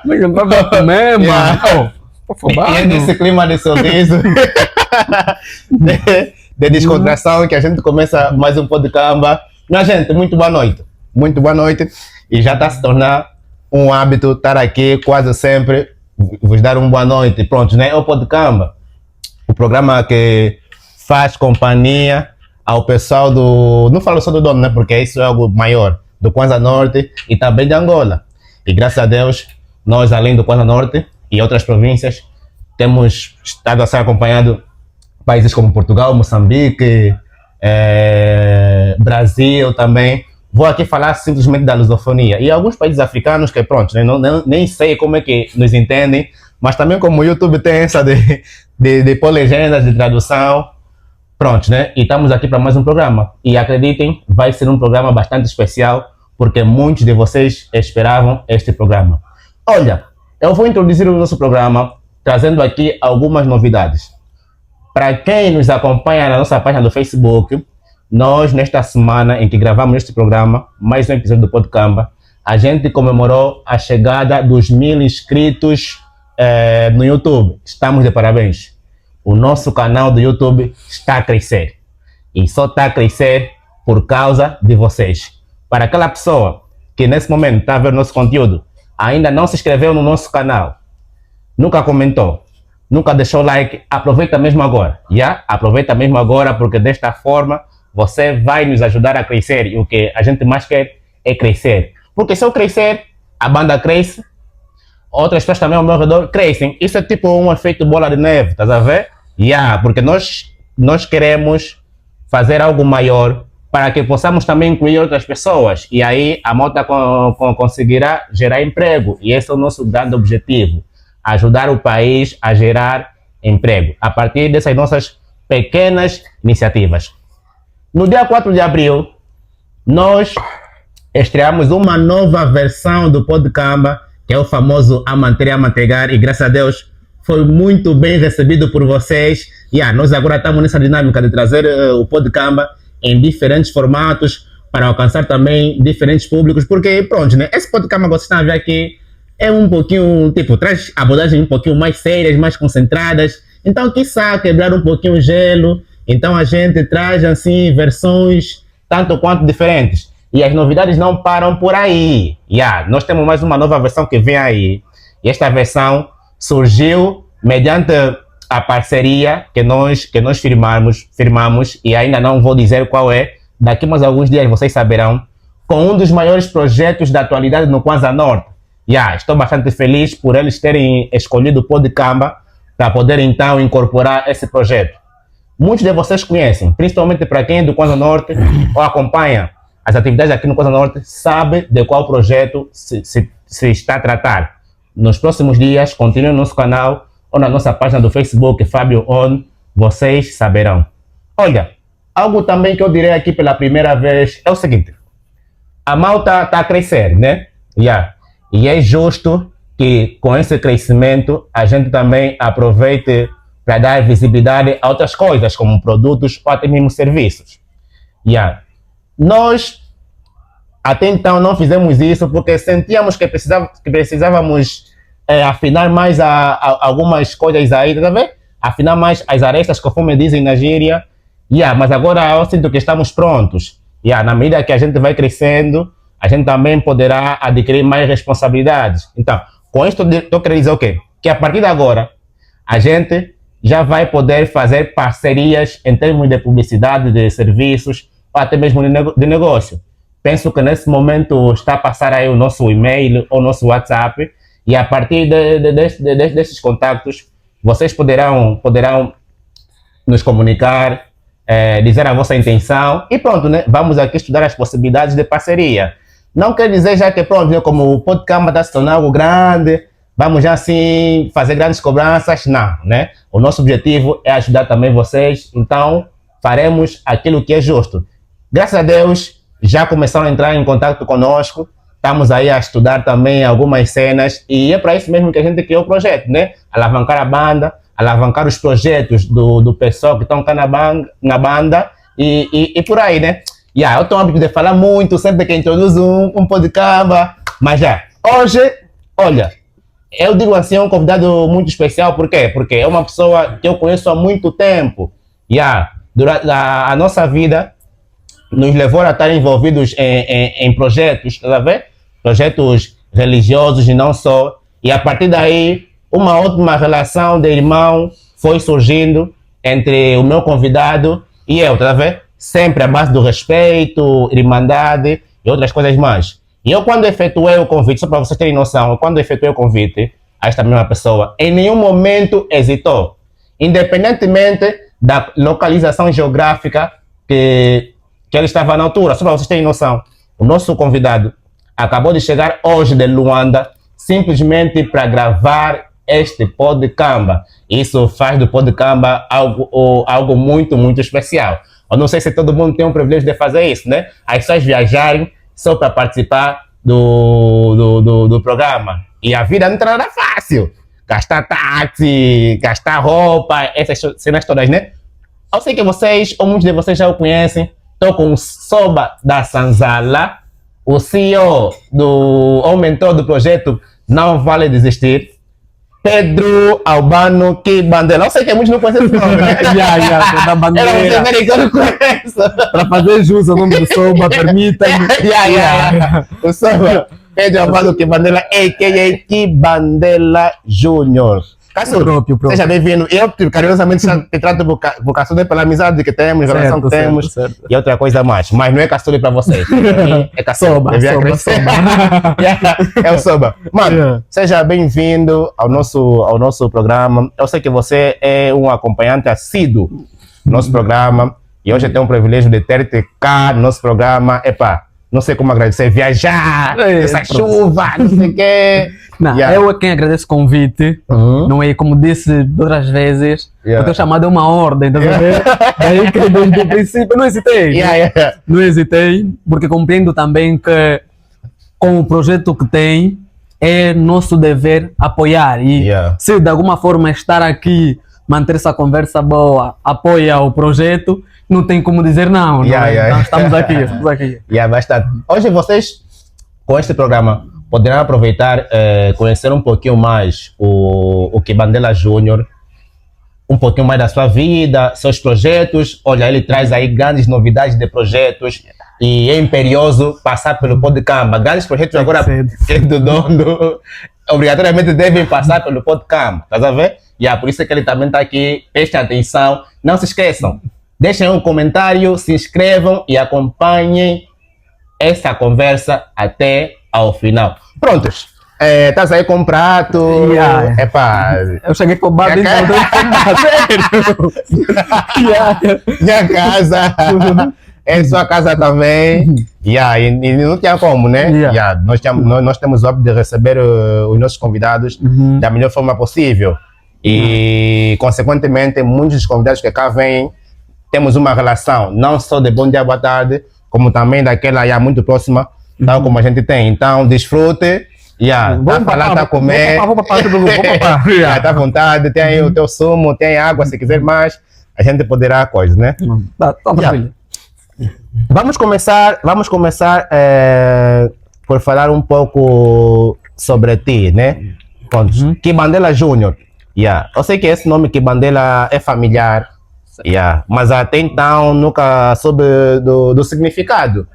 Mas não vai comer, mano. E é nesse clima de sorriso, de descontração, que a gente começa mais um podcast. Minha gente, muito boa noite. Muito boa noite. E já está a se tornar um hábito estar aqui quase sempre, vos dar uma boa noite. Pronto, né? É o podcast. O programa que faz companhia ao pessoal do... Não falo só do dono, né? Porque isso é algo maior. Do Kwanza Norte e também de Angola. E graças a Deus, nós além do Kwanza Norte e outras províncias, temos estado a ser acompanhado países como Portugal, Moçambique, Brasil também. Vou aqui falar simplesmente da lusofonia. E alguns países africanos que, pronto, né, nem sei como é que nos entendem, mas também como o YouTube tem essa de pôr legendas, de tradução, pronto, né? E estamos aqui para mais um programa. E acreditem, vai ser um programa bastante especial, porque muitos de vocês esperavam este programa. Olha, eu vou introduzir o nosso programa trazendo aqui algumas novidades. Para quem nos acompanha na nossa página do Facebook, nós, nesta semana em que gravamos este programa, mais um episódio do podcast, a gente comemorou a chegada dos 1000 inscritos no YouTube. Estamos de parabéns. O nosso canal do YouTube está a crescer. E só está a crescer por causa de vocês. Para aquela pessoa que nesse momento está a ver o nosso conteúdo, ainda não se inscreveu no nosso canal, nunca comentou, nunca deixou like, aproveita mesmo agora. Aproveita mesmo agora, porque desta forma você vai nos ajudar a crescer. E o que a gente mais quer é crescer. Porque se eu crescer, a banda cresce, outras pessoas também ao meu redor crescem. Isso é tipo um efeito bola de neve, estás a ver? Porque nós queremos fazer algo maior para que possamos também incluir outras pessoas. E aí a Mota conseguirá gerar emprego. E esse é o nosso grande objetivo. Ajudar o país a gerar emprego. A partir dessas nossas pequenas iniciativas. No dia 4 de abril, nós estreamos uma nova versão do podcast, que é o famoso A Manter e A Manteigar, e graças a Deus foi muito bem recebido por vocês. Nós agora estamos nessa dinâmica de trazer o podcast em diferentes formatos para alcançar também diferentes públicos, porque pronto, né? Esse podcast que vocês estão a ver aqui é um pouquinho, traz abordagens um pouquinho mais sérias, mais concentradas, então quiçá quebrar um pouquinho o gelo. Então a gente traz assim versões tanto quanto diferentes. E as novidades não param por aí. Nós temos mais uma nova versão que vem aí. E esta versão surgiu mediante a parceria que nós firmamos, e ainda não vou dizer qual é. Daqui mais alguns dias vocês saberão, com um dos maiores projetos da atualidade no Kwanza Norte. Estou bastante feliz por eles terem escolhido o podcast para poder então incorporar esse projeto. Muitos de vocês conhecem, principalmente para quem é do Kwanza Norte ou acompanha as atividades aqui no Kwanza Norte, sabe de qual projeto se está a tratar. Nos próximos dias, continuem no nosso canal ou na nossa página do Facebook, Fábio On, vocês saberão. Olha, algo também que eu direi aqui pela primeira vez é o seguinte: a malta está a crescer, né? E é justo que com esse crescimento a gente também aproveite para dar visibilidade a outras coisas, como produtos ou até mesmo serviços. Nós, até então, não fizemos isso porque sentíamos que precisávamos afinar mais algumas coisas aí, tá vendo? Afinar mais as arestas, conforme dizem na gíria. Mas agora eu sinto que estamos prontos. Na medida que a gente vai crescendo, a gente também poderá adquirir mais responsabilidades. Então, com isso eu quero dizer o quê? Que a partir de agora, a gente já vai poder fazer parcerias em termos de publicidade, de serviços, ou até mesmo de negócio. Penso que nesse momento está a passar aí o nosso e-mail ou nosso WhatsApp, e a partir desses contactos, vocês poderão nos comunicar, dizer a vossa intenção, e pronto, né? Vamos aqui estudar as possibilidades de parceria. Não quer dizer já que pronto, né? Como o podcast está se tornando algo grande, vamos já assim fazer grandes cobranças, não, né? O nosso objetivo é ajudar também vocês, então faremos aquilo que é justo. Graças a Deus, já começaram a entrar em contato conosco, estamos aí a estudar também algumas cenas, e é para isso mesmo que a gente criou o projeto, né? Alavancar a banda, alavancar os projetos do pessoal que estão cá na banda, e por aí, né? Eu tenho o hábito de falar muito, sempre que introduzo um podcast, Mas já, hoje, olha, eu digo assim, é um convidado muito especial, por quê? Porque é uma pessoa que eu conheço há muito tempo. Durante a nossa vida, nos levou a estar envolvidos em projetos, tá a ver? Projetos religiosos e não só. E a partir daí, uma ótima relação de irmão foi surgindo entre o meu convidado e eu, tá a ver? Sempre à base do respeito, irmandade e outras coisas mais. E eu, quando efetuei o convite, só para vocês terem noção, quando efetuei o convite a esta mesma pessoa, em nenhum momento hesitou. Independentemente da localização geográfica que ele estava na altura, só para vocês terem noção, o nosso convidado acabou de chegar hoje de Luanda, simplesmente para gravar este Podcamba. Isso faz do Podcamba algo muito, muito especial. Eu não sei se todo mundo tem o privilégio de fazer isso, né? As pessoas viajarem só para participar do programa. E a vida não está nada fácil. Gastar táxi, gastar roupa, essas cenas todas, né? Eu sei que vocês, ou muitos de vocês já o conhecem, estou com o Soba da Sanzala, o CEO ou mentor do projeto Não Vale Desistir, Pedro Albano Kibandela. Eu sei que muitos não conhecem esse nome, né? Da bandeira. Era você que eu não conheço. Para fazer jus ao nome do Soba, permita-me. O Soba, Pedro Albano Kibandela, a.k.a. Kibandela Júnior. Cássio, Próprio. seja bem-vindo. Eu, carinhosamente, te trato por Caçude pela amizade que temos, relação que temos e outra coisa mais. Mas não é Caçude para vocês. É Caçude. Soba. É o Soba. Mano, seja bem-vindo ao nosso programa. Eu sei que você é um acompanhante assíduo do nosso programa e hoje eu tenho o privilégio de ter-te cá no nosso programa. Epá, não sei como agradecer. Viajar, essa chuva, não sei o quê. Não, eu é quem agradece o convite, não é como disse outras vezes, o teu chamado é uma ordem, tá vendo? Daí que desde o princípio não hesitei, não hesitei, porque compreendo também que com o projeto que tem, é nosso dever apoiar e se de alguma forma estar aqui, manter essa conversa boa, apoia o projeto, não tem como dizer não, Então estamos aqui. Bastante. Hoje vocês, com este programa, poderão aproveitar, conhecer um pouquinho mais o Kibandela Júnior, um pouquinho mais da sua vida, seus projetos. Olha, ele traz aí grandes novidades de projetos e é imperioso passar pelo Podcamba. Grandes projetos agora que do dono obrigatoriamente devem passar pelo Podcamba, tá a ver? Por isso é que ele também está aqui. Prestem atenção, não se esqueçam, deixem um comentário, se inscrevam e acompanhem essa conversa até ao final. Prontos. Estás aí com um prato. Epá. Eu cheguei com o bar dentro do Minha casa. É sua casa também. E não tinha como, né? Nós temos o hábito de receber os nossos convidados da melhor forma possível. E, consequentemente, muitos dos convidados que cá vêm, temos uma relação não só de bom dia, boa tarde, como também daquela muito próxima, tal como a gente tem. Então, desfrute. Tá a falar, tá a comer. Tá à vontade, tem aí o teu sumo, tem água, se quiser mais, a gente poderá coisa, né? Vamos começar por falar um pouco sobre ti, né? Kibandela Júnior. Eu sei que esse nome Kibandela é familiar, mas até então nunca soube do significado.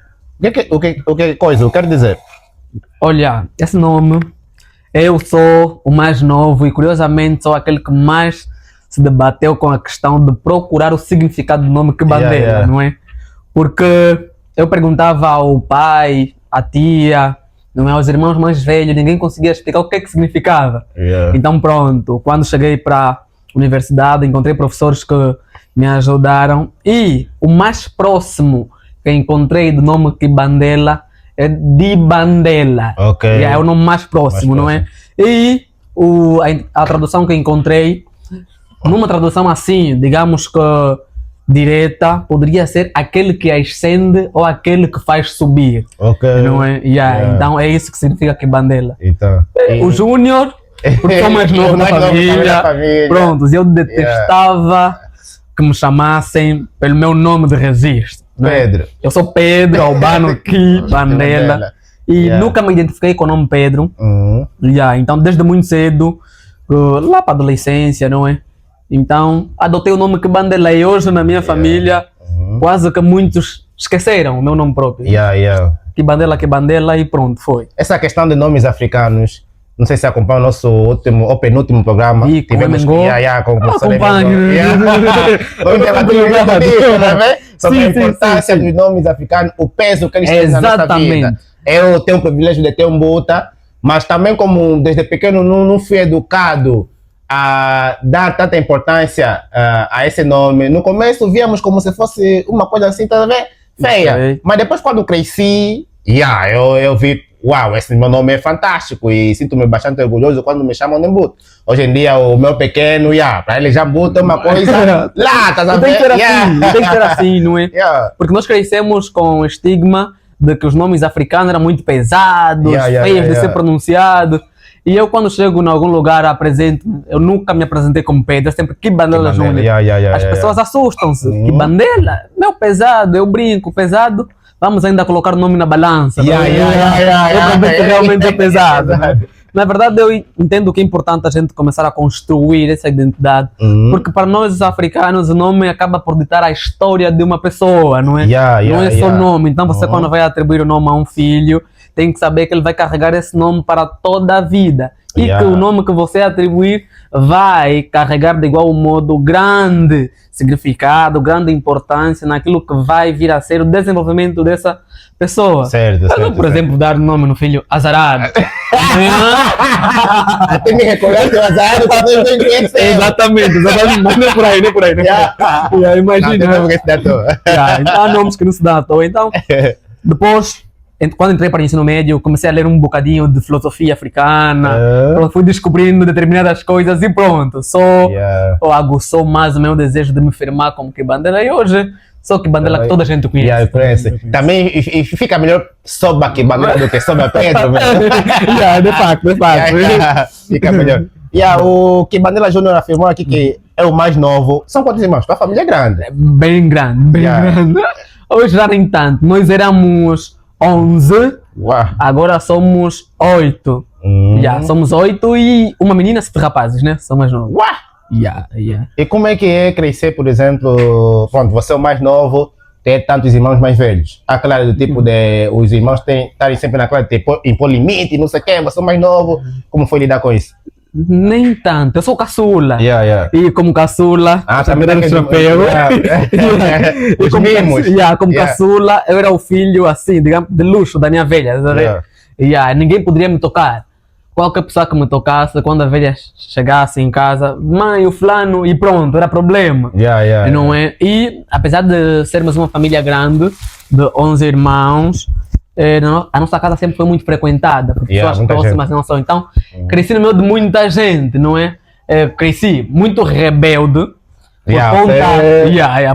O que coisa eu quero dizer? Olha, esse nome, eu sou o mais novo e curiosamente sou aquele que mais se debateu com a questão de procurar o significado do nome Kibandela, não é? Porque eu perguntava ao pai, à tia, não é, aos irmãos mais velhos, ninguém conseguia explicar o que significava. Então pronto, quando cheguei para a universidade, encontrei professores que me ajudaram e o mais próximo que encontrei do nome Kibandela é Dibandela. É o nome mais próximo, não é? E a tradução que encontrei, numa tradução assim, digamos que direta, poderia ser aquele que ascende ou aquele que faz subir. Não é? Então é isso que significa Kibandela. O Júnior, porque sou mais novo na família. Pronto, eu detestava que me chamassem pelo meu nome de registro. Pedro. Eu sou Pedro Albano Kibandela. E nunca me identifiquei com o nome Pedro. Então, desde muito cedo, lá para a adolescência, não é? Então, adotei o nome Kibandela e hoje na minha família, quase que muitos esqueceram o meu nome próprio. Kibandela e pronto, foi. Essa questão de nomes africanos, não sei se acompanha o nosso último ou penúltimo programa. E tivemos com o professor sobre a importância dos nomes africanos, o peso que eles têm na nossa vida. Eu tenho o privilégio de ter um Buta, mas também como desde pequeno não fui educado a dar tanta importância a esse nome. No começo víamos como se fosse uma coisa assim, tá vendo? Feia. Mas depois quando cresci, eu vi, uau, esse meu nome é fantástico e sinto-me bastante orgulhoso quando me chamam de Buta. Hoje em dia o meu pequeno, para ele já Buta é uma coisa lá, tá sabendo? Tem que ser assim, não é? Porque nós crescemos com o estigma de que os nomes africanos eram muito pesados, feios de ser pronunciados. E eu quando chego em algum lugar apresento, eu nunca me apresentei como Pedro, sempre Kibandela Júnior. As pessoas assustam-se. Kibandela, meu pesado, eu brinco, pesado. Vamos ainda colocar o nome na balança. Eu acredito que realmente é pesado. Na verdade, eu entendo que é importante a gente começar a construir essa identidade, porque para nós os africanos o nome acaba por ditar a história de uma pessoa, não é? Não é só nome. Então você quando vai atribuir o nome a um filho, tem que saber que ele vai carregar esse nome para toda a vida. E que o nome que você atribuir vai carregar de igual modo grande significado, grande importância naquilo que vai vir a ser o desenvolvimento dessa pessoa. Certo. Por exemplo, dar nome no filho Azarado. Até me recordar que o Azarado também vem conhecer. Exatamente, mas não é por aí, imagina. Então há nomes que não se dão à toa. Então, depois, quando entrei para o ensino médio, comecei a ler um bocadinho de filosofia africana, fui descobrindo determinadas coisas e pronto, aguçou mais o meu desejo de me firmar como Kibandela e hoje sou Kibandela que toda a gente conhece. Também e fica melhor soba Kibandela do que soba Pedro. De facto. Fica melhor. O Kibandela Júnior afirmou aqui que é o mais novo. São quantos irmãos? Tua família é grande. Bem grande. Hoje já nem tanto, nós éramos 11, agora somos 8. Somos 8 e uma menina, 7 rapazes, né? São mais novos. E como é que é crescer, por exemplo, pronto, você é o mais novo, ter tantos irmãos mais velhos? Claro, do tipo de os irmãos estarem sempre naquela de impor limite, não sei o quê, você é o mais novo, como foi lidar com isso? Nem tanto, eu sou caçula. E como caçula, também tem chapéu. Os mimos. Como caçula, eu era o filho, assim, digamos, de luxo da minha velha. Ninguém poderia me tocar. Qualquer pessoa que me tocasse, quando a velha chegasse em casa, mãe, o fulano, e pronto, era problema. Não é? E apesar de sermos uma família grande, de 11 irmãos, a nossa casa sempre foi muito frequentada por pessoas próximas, não só. Então, cresci no meio de muita gente, não é? Cresci muito rebelde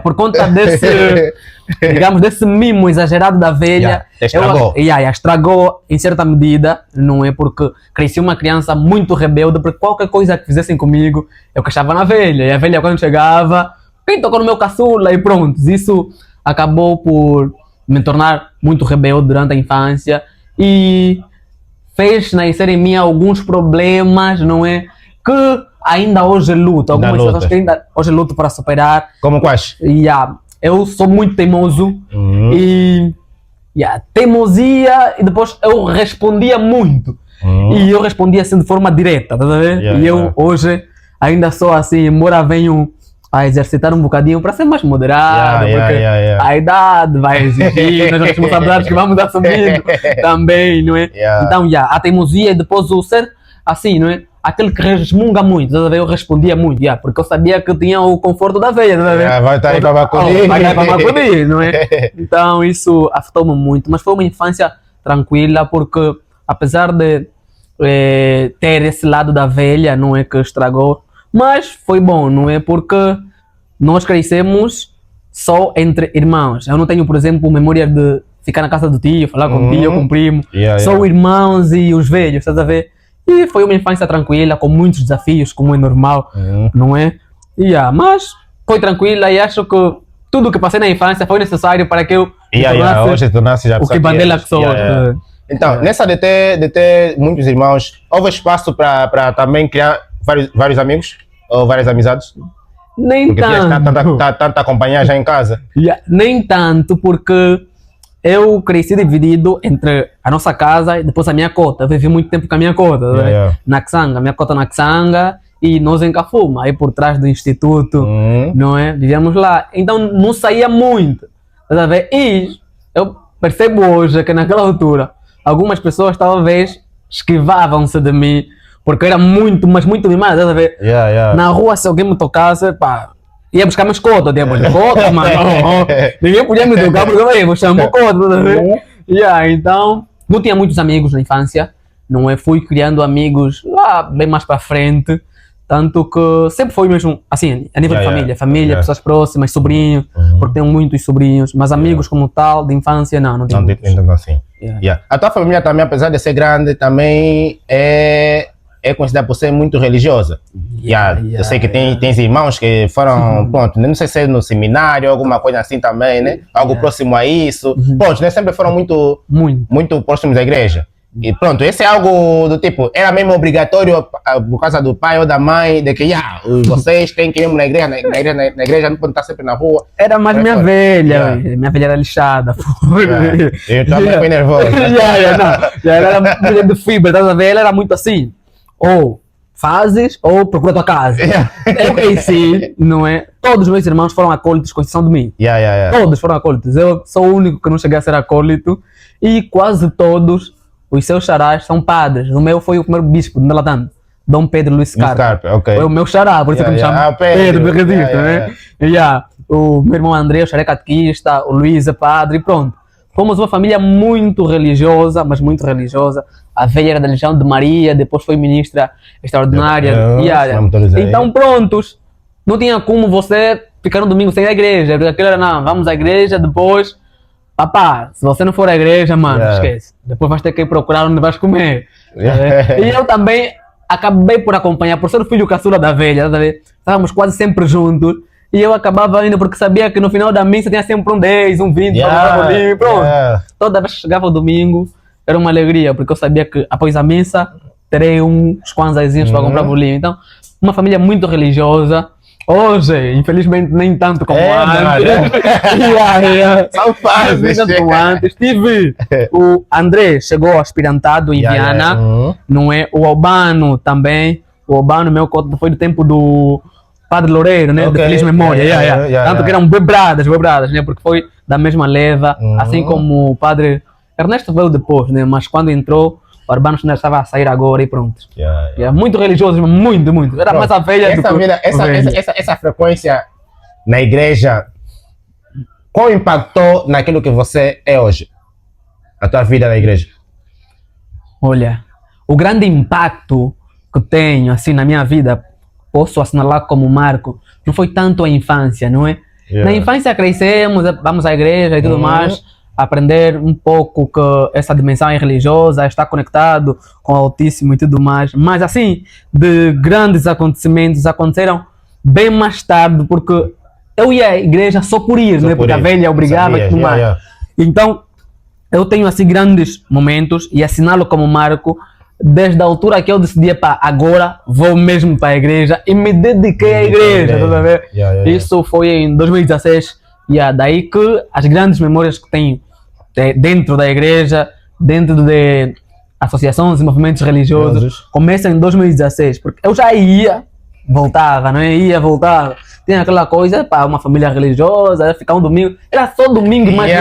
por conta desse, digamos, desse mimo exagerado da velha. Estragou em certa medida, não é? Porque cresci uma criança muito rebelde, porque qualquer coisa que fizessem comigo, eu queixava na velha. E a velha, quando chegava, quem tocou no meu caçula? E pronto, isso acabou por me tornar muito rebelde durante a infância e fez nascer em mim alguns problemas, não é? Que ainda hoje luto. Algumas situações que ainda hoje luto para superar. Como quais? Eu sou muito teimoso e teimosia, e depois eu respondia muito. E eu respondia assim de forma direta, tá vendo? E eu hoje ainda sou assim, embora venho a exercitar um bocadinho para ser mais moderado, porque a idade vai exigir, as responsabilidades que vamos assumindo também, não é? Então, a teimosia e depois o ser assim, não é? Aquele que resmunga muito, eu respondia muito, porque eu sabia que tinha o conforto da velha, vai estar aí para Macudir, não é? Então isso afetou-me muito, mas foi uma infância tranquila, porque apesar de ter esse lado da velha, não é, que estragou, mas foi bom, não é? Porque nós crescemos só entre irmãos. Eu não tenho, por exemplo, memória de ficar na casa do tio, falar com o tio, com o primo. Só irmãos e os velhos, estás a ver? E foi uma infância tranquila, com muitos desafios, como é normal, não é? Mas foi tranquila e acho que tudo o que passei na infância foi necessário para que eu hoje tornasse já o Kibandela que sou. Então, nessa de ter muitos irmãos, houve espaço para também criar vários amigos ou várias amizades? Nem Porque tinhas tanto. tanta companhia já em casa. Nem tanto, porque eu cresci dividido entre a nossa casa e depois a minha cota. Eu vivi muito tempo com a minha cota, na Xanga, minha cota na Xanga e nós em Cafuma, aí por trás do instituto, não é? Vivíamos lá. Então não saía muito, tá a ver? E eu percebo hoje que naquela altura algumas pessoas talvez esquivavam-se de mim porque era muito, mas muito mimado, tá a ver? Na rua, se alguém me tocasse, pá, ia buscar meus cotas, cota, mano. Ninguém podia me tocar porque eu vou chamar cota, tá a ver? Então, não tinha muitos amigos na infância, não é? Fui criando amigos lá bem mais para frente, tanto que sempre foi mesmo assim, a nível de família, pessoas próximas, sobrinhos, porque tenho muitos sobrinhos, mas amigos como tal, de infância, não tenho muitos. Então, assim. A tua família também, apesar de ser grande, também é conhecida por ser muito religiosa. Eu sei que tens irmãos que foram, pronto, não sei se é no seminário, alguma coisa assim também, né? Algo próximo a isso. Pronto, né? Sempre foram muito próximos da igreja. E pronto, esse é algo do tipo, era mesmo obrigatório por causa do pai ou da mãe, de que vocês têm que ir na igreja, não podem estar sempre na rua. Era mais minha velha, minha velha era lixada. Eu também fui nervoso. Ela era mulher de fibra, tá a ver? Ela era muito assim, ou fazes ou procura tua casa. Eu cresci, não é? Todos os meus irmãos foram acólitos com exceção de mim. Todos foram acólitos. Eu sou o único que não cheguei a ser acólito e quase todos os seus xarás são padres. O meu foi o primeiro bispo de Nalatã, Dom Pedro Luís Scarpa. Foi o meu xará, por isso que me chamo Pedro Berredista, né? O meu irmão André, o xaré catequista, o Luís é padre e pronto. Fomos uma família muito religiosa, mas muito religiosa. A velha era da Legião de Maria, depois foi ministra extraordinária. Então prontos, não tinha como você ficar no domingo sem a igreja, porque aquilo era, não, vamos à igreja, depois... Papá, se você não for à igreja, mano, esquece. Depois vais ter que ir procurar onde vais comer. E eu também acabei por acompanhar, por ser o filho caçula da velha, tá vendo? Estávamos quase sempre juntos. E eu acabava indo porque sabia que no final da missa tinha sempre um 10, um 20, pronto. Toda vez que chegava o domingo, era uma alegria, porque eu sabia que após a missa, terei uns kwanzazinhos para comprar bolinho. Então, uma família muito religiosa. Hoje, infelizmente, nem tanto como antes. São fases. Antes. Tive o André, chegou aspirantado em Viana, não é? O Albano também. O Albano, meu coto, foi do tempo do Padre Loureiro, né? De feliz memória. Tanto que eram bebradas, né? Porque foi da mesma leva, assim como o Padre Ernesto veio depois, né? Mas quando entrou, o Urbano ainda estava a sair agora e pronto. Muito religioso, muito. Era mais a velha do que essa frequência na igreja, qual impactou naquilo que você é hoje? A tua vida na igreja? Olha, o grande impacto que tenho assim na minha vida, posso assinalar como marco, não foi tanto a infância, não é? Na infância crescemos, vamos à igreja e tudo mais, aprender um pouco que essa dimensão é religiosa, estar conectado com o Altíssimo e tudo mais. Mas assim, de grandes acontecimentos aconteceram bem mais tarde, porque eu ia à igreja só por ir, né? Porque a velha obrigava e tudo mais. Então, eu tenho assim grandes momentos e assinalo como marco desde a altura que eu decidi, pá, agora vou mesmo para a igreja e me dediquei à igreja, tá vendo? Isso foi em 2016. Daí que as grandes memórias que tenho dentro da igreja, dentro de associações e movimentos religiosos, começam em 2016, porque eu já voltava, não voltava. Tinha aquela coisa, pá, uma família religiosa, ia ficar um domingo, era só domingo e mais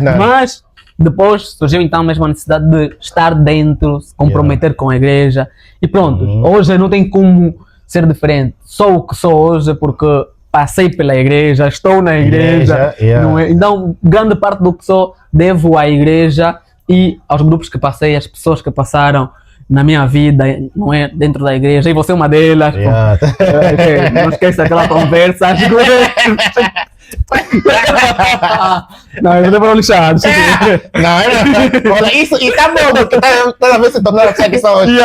nada. Mas depois surgiu então mesmo a necessidade de estar dentro, se comprometer com a igreja e pronto. Hoje não tem como ser diferente, sou o que sou hoje porque passei pela igreja, estou na igreja, não é? Então grande parte do que sou devo à igreja e aos grupos que passei, às pessoas que passaram na minha vida, não é? Dentro da igreja, e você é uma delas. Não esqueça aquela conversa. Não, eu vou lixar. Não, olha isso, e tá bom, porque toda vez se tornou assim que são hoje.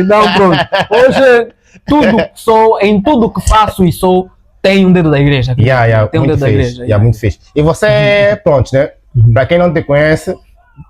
Então pronto, hoje tudo que sou, em tudo que faço e sou, tem um dedo da igreja. Tem um dedo da igreja. Muito fixe. E você, pronto, né? Para quem não te conhece,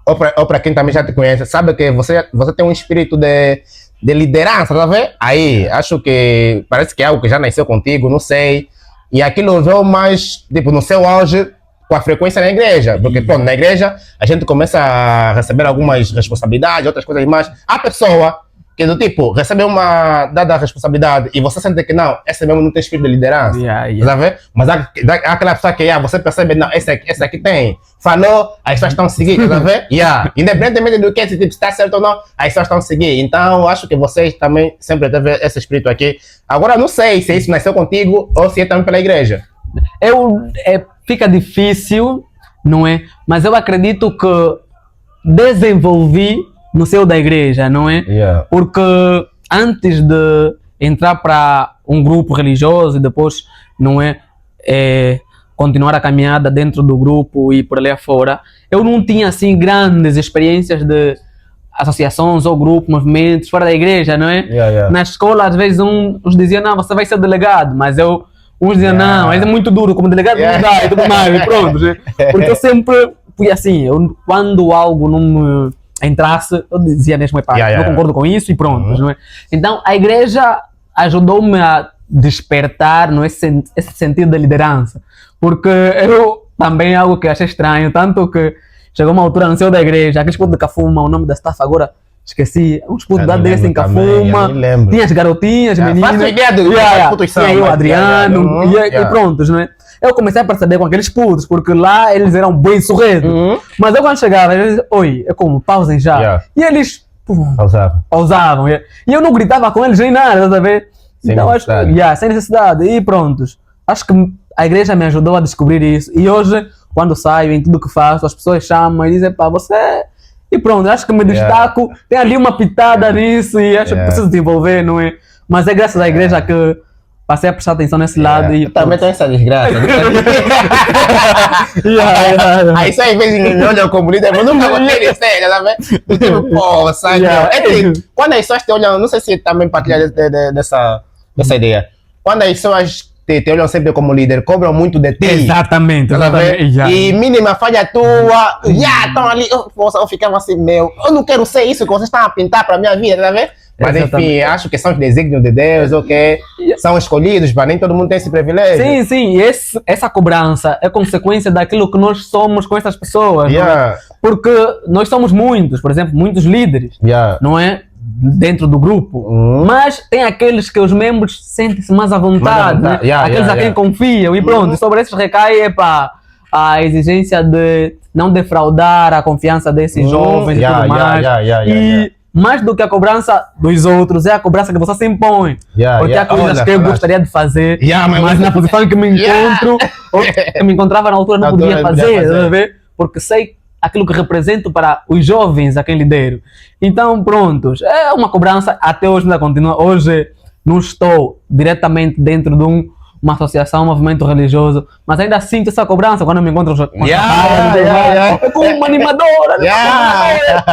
ou para quem também já te conhece, sabe que você tem um espírito de liderança, tá vendo? Aí, acho que parece que é algo que já nasceu contigo, não sei. E aquilo veio mais, tipo, no seu auge, com a frequência na igreja. Porque, pronto, na igreja a gente começa a receber algumas responsabilidades, outras coisas mais. A pessoa que do tipo, recebe uma dada responsabilidade e você sente que não, esse mesmo não tem espírito de liderança. Tá vendo? Mas há aquela pessoa que você percebe, não, esse aqui tem. Falou, as pessoas estão seguindo, tá vendo? Independentemente do que, se tipo, está certo ou não, as pessoas estão seguindo. Então, acho que vocês também sempre teve esse espírito aqui. Agora, não sei se isso nasceu contigo ou se é também pela igreja. Fica difícil, não é? Mas eu acredito que desenvolvi no seio da igreja, não é? Porque antes de entrar para um grupo religioso e depois, não é, continuar a caminhada dentro do grupo e por ali afora, eu não tinha assim grandes experiências de associações ou grupos, movimentos fora da igreja, não é? Na escola, às vezes, uns diziam, não, você vai ser delegado, mas uns diziam, não, é muito duro, como delegado não dá e tudo mais, e pronto. Né? Porque eu sempre fui assim, quando algo não me entrasse, eu dizia mesmo, não concordo com isso e pronto. Não é? Então, a igreja ajudou-me a despertar, não é, esse sentido de liderança, porque eu também algo que achei estranho, tanto que chegou uma altura no seio da igreja, aqueles putos de Cafuma, o nome da staff agora esqueci, uns putos da desse em Cafuma, tinha as garotinhas, meninas, tinha aí o Adriano, e prontos, não é? Eu comecei a perceber com aqueles putos, porque lá eles eram bem sorridos, mas eu quando chegava, eles diziam, oi, é como, pausem já, e eles pausavam, e eu não gritava com eles nem nada, tá a ver? Então acho que, sem necessidade, e prontos, acho que a igreja me ajudou a descobrir isso, e hoje, quando saio em tudo que faço, as pessoas chamam e dizem, pá, você... E pronto, acho que me destaco, tem ali uma pitada nisso e acho que preciso desenvolver, não é? Mas é graças à igreja que passei a prestar atenção nesse lado e... Eu também tenho essa desgraça. Aí só às vezes me olham como líder, mas nunca gostei de ser, tá vendo? Tipo, pô, sabe? Quando as pessoas te olham, não sei se também partilha dessa ideia. Quando as pessoas te olham sempre como líder, cobram muito de ti. Exatamente. E mínima falha tua, estão ali, eu ficava assim, eu não quero ser isso que vocês estão a pintar para a minha vida, tá vendo? Mas enfim, acho que são os desígnios de Deus, ok? São escolhidos, mas nem todo mundo tem esse privilégio. Sim, e essa cobrança é consequência daquilo que nós somos com essas pessoas, não é? Porque nós somos muitos, por exemplo, muitos líderes, não é? Dentro do grupo, mas tem aqueles que os membros sentem-se mais à vontade, né? Aqueles a quem confiam e pronto, sobre esses recai a exigência de não defraudar a confiança desses jovens e tudo mais. E mais do que a cobrança dos outros, é a cobrança que você se impõe. Porque há coisas que eu gostaria de fazer, mas na posição que me encontro, ou que me encontrava na altura, não podia fazer, porque sei aquilo que represento para os jovens a quem lidero. Então, prontos, é uma cobrança, até hoje ainda continua. Hoje não estou diretamente dentro de uma associação, um movimento religioso, mas ainda sinto essa cobrança quando eu me encontro com uma animadora.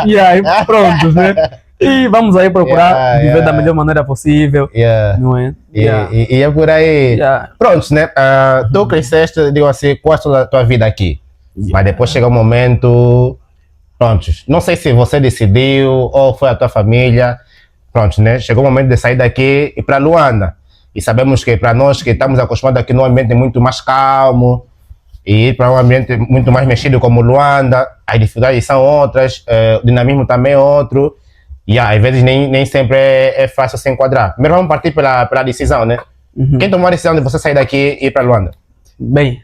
E prontos, né? E vamos aí procurar viver da melhor maneira possível, não é? E é por aí. Prontos, né? Tu cresceste, digo assim, qual é a tua vida aqui? Mas depois chega um momento, prontos, não sei se você decidiu ou foi a tua família, prontos, né? Chegou o momento de sair daqui e ir para Luanda. E sabemos que para nós que estamos acostumados aqui num ambiente muito mais calmo e ir para um ambiente muito mais mexido como Luanda, as dificuldades são outras, o dinamismo também é outro. E às vezes nem sempre é fácil se enquadrar. Primeiro vamos partir pela decisão, né? Quem tomou a decisão de você sair daqui e ir para Luanda? Bem,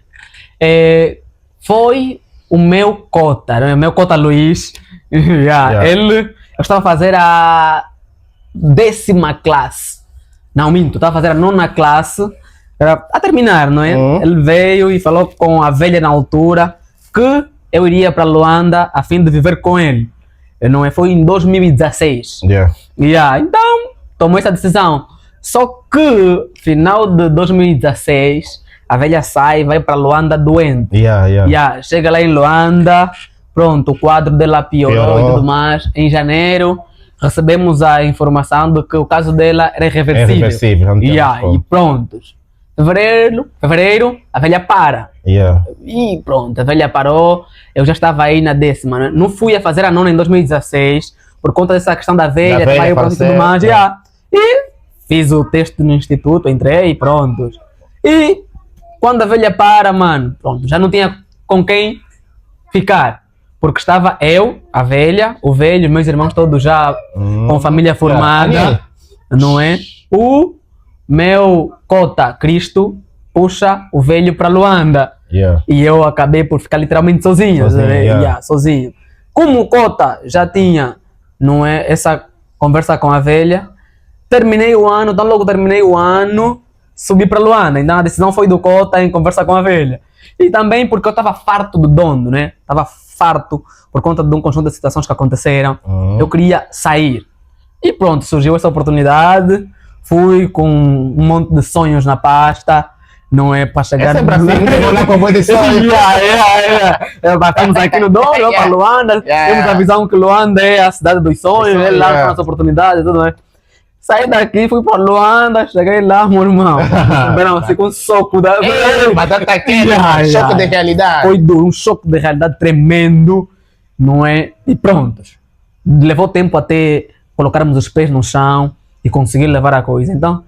foi o meu cota, né? O meu cota Luiz. Eu estava a fazer a 10ª classe. Não, minto, estava a fazer a 9ª classe. Era a terminar, não é? Ele veio e falou com a velha na altura que eu iria para Luanda a fim de viver com ele. Não é? Foi em 2016. Então, tomou essa decisão. Só que, final de 2016, a velha sai e vai para Luanda doente. Chega lá em Luanda, pronto, o quadro dela piorou e tudo mais. Em janeiro, recebemos a informação de que o caso dela era irreversível. E pronto. fevereiro, a velha para. Yeah. E pronto, a velha parou, eu já estava aí na 10ª, né? Não fui a fazer a 9ª em 2016, por conta dessa questão da velha, Da velha trabalho pronto e tudo falecer, mais, é. já. E fiz o teste no instituto, entrei e pronto. E quando a velha para, mano, pronto, já não tinha com quem ficar. Porque estava eu, a velha, o velho, meus irmãos todos já com família formada, Yeah. não é? O meu cota, Cristo, puxa o velho para Luanda. Yeah. E eu acabei por ficar literalmente sozinho. Sozinho, né? yeah. Yeah, sozinho. Como o cota já tinha, não é, essa conversa com a velha, terminei o ano, então logo terminei o ano, subi para Luanda. Então a decisão foi do cota em conversa com a velha. E também porque eu estava farto do dono, né? Estava farto por conta de um conjunto de situações que aconteceram. Eu queria sair. E pronto, surgiu essa oportunidade. Fui com um monte de sonhos na pasta. Não é para chegar... É sempre assim, nunca vou lá com muito sonho. Estamos aqui no Douro, Yeah. para Luanda. Yeah. Temos a visão que Luanda é a cidade dos sonhos, né? Lá Yeah. com as oportunidades e tudo mais. Saí daqui, fui para Luanda, cheguei lá, meu irmão. Não, assim, com um soco da... Batata quente, Yeah, choque yeah. de realidade. Foi duro, um choque de realidade tremendo, não é? E pronto. Levou tempo até colocarmos os pés no chão e conseguir levar a coisa. Então,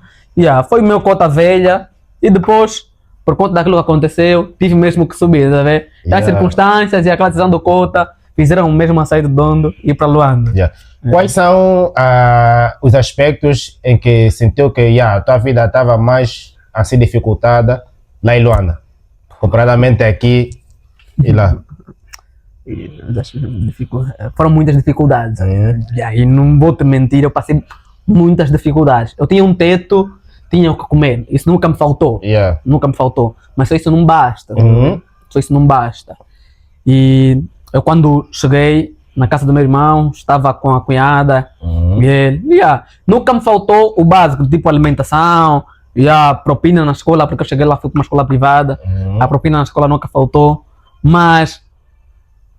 foi meu cota velha e depois, por conta daquilo que aconteceu, tive mesmo que subir, tá vendo? E as Yeah. circunstâncias e aquela decisão do cota fizeram mesmo a sair do Dondo e ir para Luanda. Yeah. Quais são os aspectos em que sentiu que a tua vida estava mais assim dificultada lá em Luanda, comparadamente aqui e lá? Foram muitas dificuldades. É. E não vou te mentir, eu passei muitas dificuldades. Eu tinha um teto, tinha o que comer. Isso nunca me faltou. Yeah. Nunca me faltou. Mas só isso não basta. Uhum. Só isso não basta. E eu quando cheguei na casa do meu irmão, estava com a cunhada, e ele, nunca me faltou o básico, tipo alimentação, propina na escola, porque eu cheguei lá, fui para uma escola privada, a propina na escola nunca faltou, mas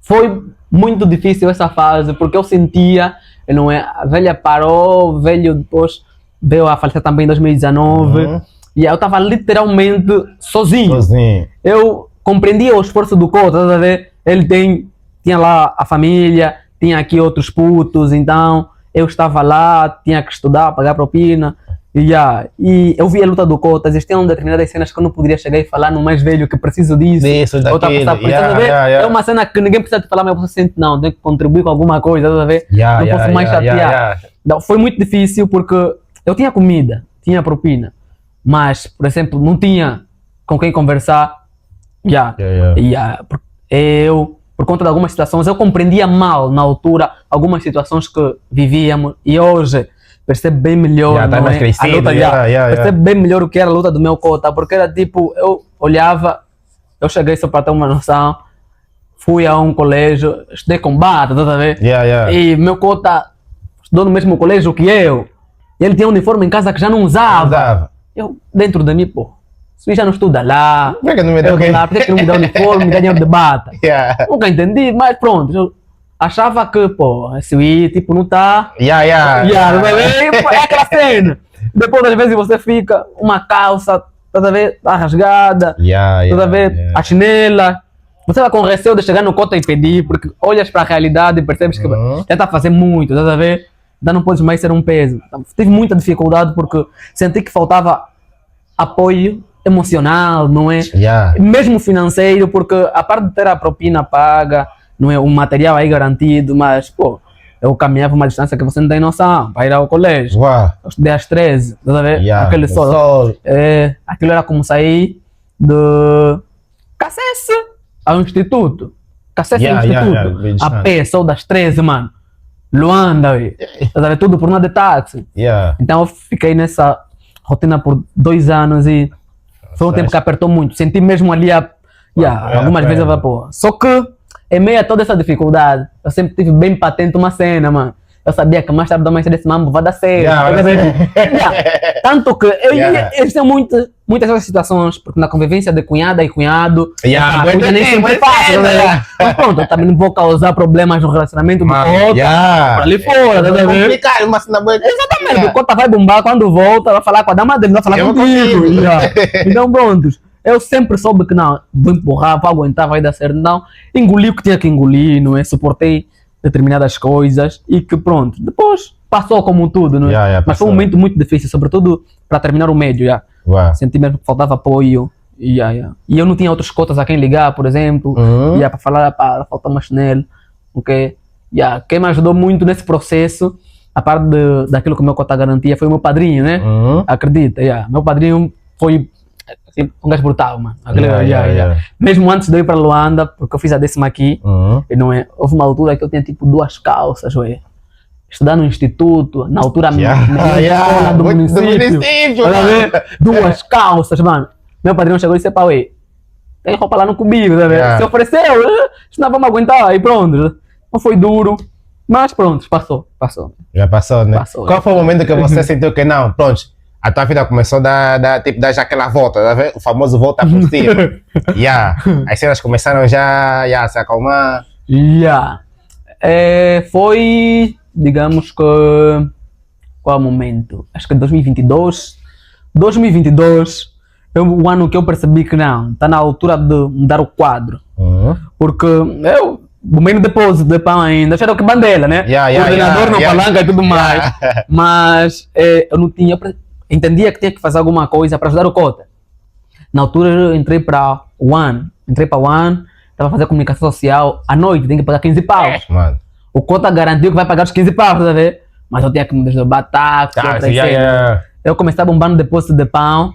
foi muito difícil essa fase, porque eu sentia, não é, a velha parou, o velho depois veio a falecer também em 2019, e eu estava literalmente sozinho. Sozinho. Eu compreendia o esforço do Cota, tá a ver? Ele tinha lá a família, tinha aqui outros putos, então eu estava lá, tinha que estudar, pagar propina, e eu vi a luta do Cota, existiam determinadas cenas que eu não poderia chegar e falar no mais velho que preciso disso, outra pessoa precisa ver, é uma cena que ninguém precisa te falar, mas você sente, não, tem que contribuir com alguma coisa, tá a ver? Não posso mais chatear. Não, foi muito difícil porque eu tinha comida, tinha propina, mas, por exemplo, não tinha com quem conversar. Por conta de algumas situações, eu compreendia mal na altura algumas situações que vivíamos e hoje percebo bem melhor tá mais crescido, a luta, percebo bem melhor o que era a luta do meu cota, porque era tipo, eu olhava, eu cheguei só para ter uma noção, fui a um colégio, estudei combate, tá a ver? E meu cota estudou no mesmo colégio que eu, e ele tinha um uniforme em casa que já não usava. Eu, dentro de mim, pô, se já não estuda lá, por que não me dá por que não me dá uniforme, me dá dinheiro de bata? Nunca entendi, mas pronto, eu achava que, pô, esse tipo não tá... É aquela cena. Depois das vezes você fica, uma calça, tá a ver, tá rasgada, tá a ver, a chinela. Você vai com receio de chegar no cota e pedir, porque olhas para a realidade e percebes que já está a fazer muito, tá a ver? Então não podes mais ser um peso. Então, tive muita dificuldade porque senti que faltava apoio emocional, não é? Mesmo financeiro, porque a parte de ter a propina paga, não é, o material aí garantido, mas pô, eu caminhava uma distância que você não tem noção para ir ao colégio. Eu estudei às 13, tá a ver? Aquele sol. Aquilo era como sair do Cacesse ao instituto. Cacesse ao instituto. A pé, sol das 13, mano. Luanda, tá a ver? Tudo por uma de táxi. Então eu fiquei nessa rotina por 2 anos e foi um tempo que apertou muito. Senti mesmo ali algumas vezes eu pô. Só que em meio a toda essa dificuldade, eu sempre tive bem patente uma cena, mano. Eu sabia que mais tarde ou mais cedo esse mambo vai dar certo. Tanto que existem muitas essas situações, porque na convivência de cunhada e cunhado, a coisa nem sempre é fácil, né? Mas pronto, eu também não vou causar problemas no relacionamento do outro, por ali fora, tá vendo? Complicado, mas na boa. Exatamente, o Cota vai bombar, quando volta, vai falar com a dama dele, vai falar Eu contigo. contigo. Yeah. Então, prontos. Eu sempre soube que não, vou empurrar, vou aguentar, vai dar certo. Não, engoli o que tinha que engolir, não é? Suportei determinadas coisas e que pronto. Depois passou como tudo, não é? Yeah, Mas foi passou. um momento muito difícil, sobretudo para terminar o médio, já. Uau. Senti mesmo que faltava apoio. Yeah. E eu não tinha outros cotas a quem ligar, por exemplo. Uhum. Para falar, pá, falta uma chinelo. Ok? Quem me ajudou muito nesse processo, a parte daquilo que o meu cota garantia, foi o meu padrinho, né? Uhum. Acredita, meu padrinho foi assim, um gajo brutal, mano. Yeah. Mesmo antes de eu ir para Luanda, porque eu fiz a 10ª aqui, Uhum. e não é? Houve uma altura que eu tinha tipo 2 calças, ué. Estudar no instituto, na altura melhor escola do município. Olha ver? 2 calças, mano. Meu padrinho chegou e disse, pá, ué, tem roupa lá no cubículo, tá vendo? Se ofereceu, senão vamos aguentar, e pronto. Não foi duro, mas pronto, passou. Já passou, né? Passou. Qual foi o momento que você sentiu que não, pronto, a tua vida começou a dar já aquela volta, tá vendo? O famoso volta por cima. As cenas começaram já a se acalmar. Foi, digamos que, qual momento? Acho que 2022. 2022 é o ano que eu percebi que não, está na altura de mudar o quadro. Uhum. Porque eu, bumei no depósito de pão ainda, era o que bandeira, né? Coordenador na palanca e tudo mais. Mas eu não tinha, entendia que tinha que fazer alguma coisa para ajudar o Cota. Na altura eu entrei para One, estava a fazer comunicação social, à noite tem que pagar 15 paus. Mano. O Cota garantiu que vai pagar os 15 paus, tá vendo? Mas eu tinha que me desdobrar táxi, Eu comecei a bombar no depósito de pão,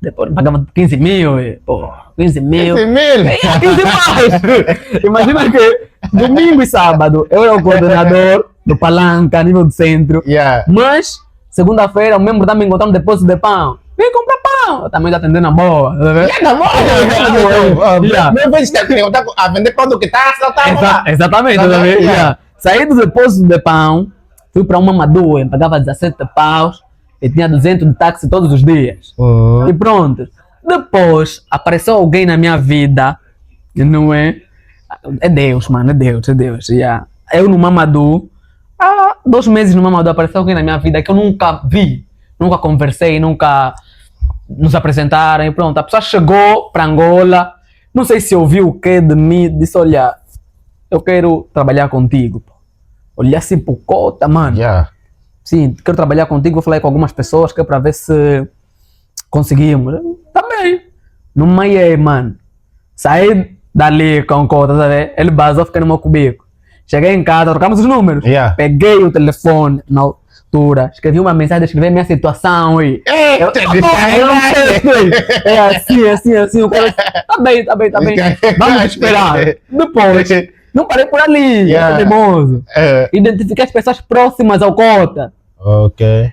depois pagava 15 mil, pô, 15 mil. 15 mil! 15 paus! Imagina que domingo e sábado eu era o coordenador do palanca, a nível do centro, mas segunda-feira o membro tá me encontrando no depósito de pão. Vem comprar pão! Eu também já atendendo na boa, tá vendo? Na boa! Meu vez a vender pão do que tá, Exatamente, tá vendo? Saí do depósito de pão, fui para uma Mamadou, pagava 17 paus e tinha 200 de táxi todos os dias. E pronto. Depois apareceu alguém na minha vida, não é? É Deus, mano, é Deus. Eu no Mamadou, há 2 meses no Mamadou apareceu alguém na minha vida que eu nunca vi, nunca conversei, nunca nos apresentaram e pronto. A pessoa chegou para Angola, não sei se ouviu o que de mim, disse, olha, eu quero trabalhar contigo. Olhar assim pro Cota, mano. Sim, quero trabalhar contigo, vou falar com algumas pessoas que é para ver se conseguimos. Também. Não maiei, mano. Saí dali com o Cota, tá vendo? Ele basou, fiquei no meu cubículo. Cheguei em casa, trocamos os números. Peguei o telefone na altura, escrevi uma mensagem, escrevi a minha situação e... assim, o cara tá bem. Vamos esperar. Depois, não parei por ali, teimoso. Identifiquei as pessoas próximas ao Cota. Ok.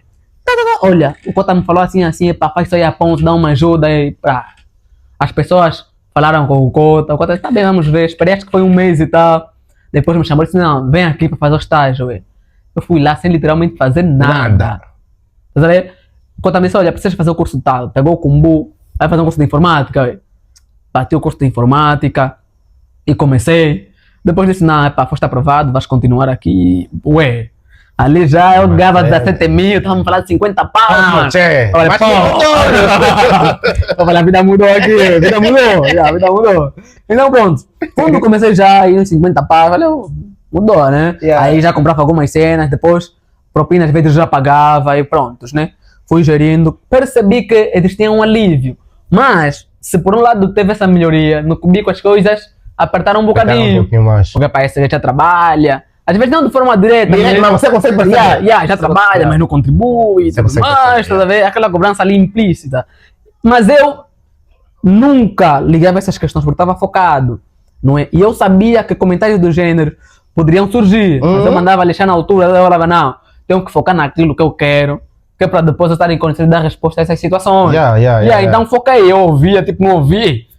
Olha, o Cota me falou assim, papai só ia a ponto, dá uma ajuda aí pra... As pessoas falaram com o Cota disse, tá bem, vamos ver, esperei, acho que foi 1 mês e tal. Depois me chamou e disse, não, vem aqui para fazer o estágio, ué. Eu fui lá sem literalmente fazer nada. O Cota me disse, olha, precisas fazer o curso tal. Pegou o combo, vai fazer um curso de informática, ué. Bati o curso de informática e comecei. Depois disse, não, foste aprovado, vais continuar aqui. Ué, ali já eu ganhava 17 mil, estavam falando de 50 paus, mano. Olha, pô, a vida mudou aqui, a vida mudou. Então pronto, quando comecei já em 50 paus, valeu, mudou, né? Aí já comprava algumas cenas, depois propinas às vezes já pagava e prontos, né? Fui gerindo, percebi que existia um alívio, mas se por um lado teve essa melhoria, no cubículo as coisas apertaram um bocadinho, porque parece que já trabalha. Às vezes não de forma direta, mas você consegue perceber. Já trabalha, mas não contribui, mas toda vez aquela cobrança ali implícita. Mas eu nunca ligava essas questões porque estava focado, não é? E eu sabia que comentários do gênero poderiam surgir, mas eu mandava lixar na altura, eu falava, não, tenho que focar naquilo que eu quero, que é para depois eu estar em condições de dar resposta a essas situações. Então foquei, eu ouvia, tipo, não ouvi.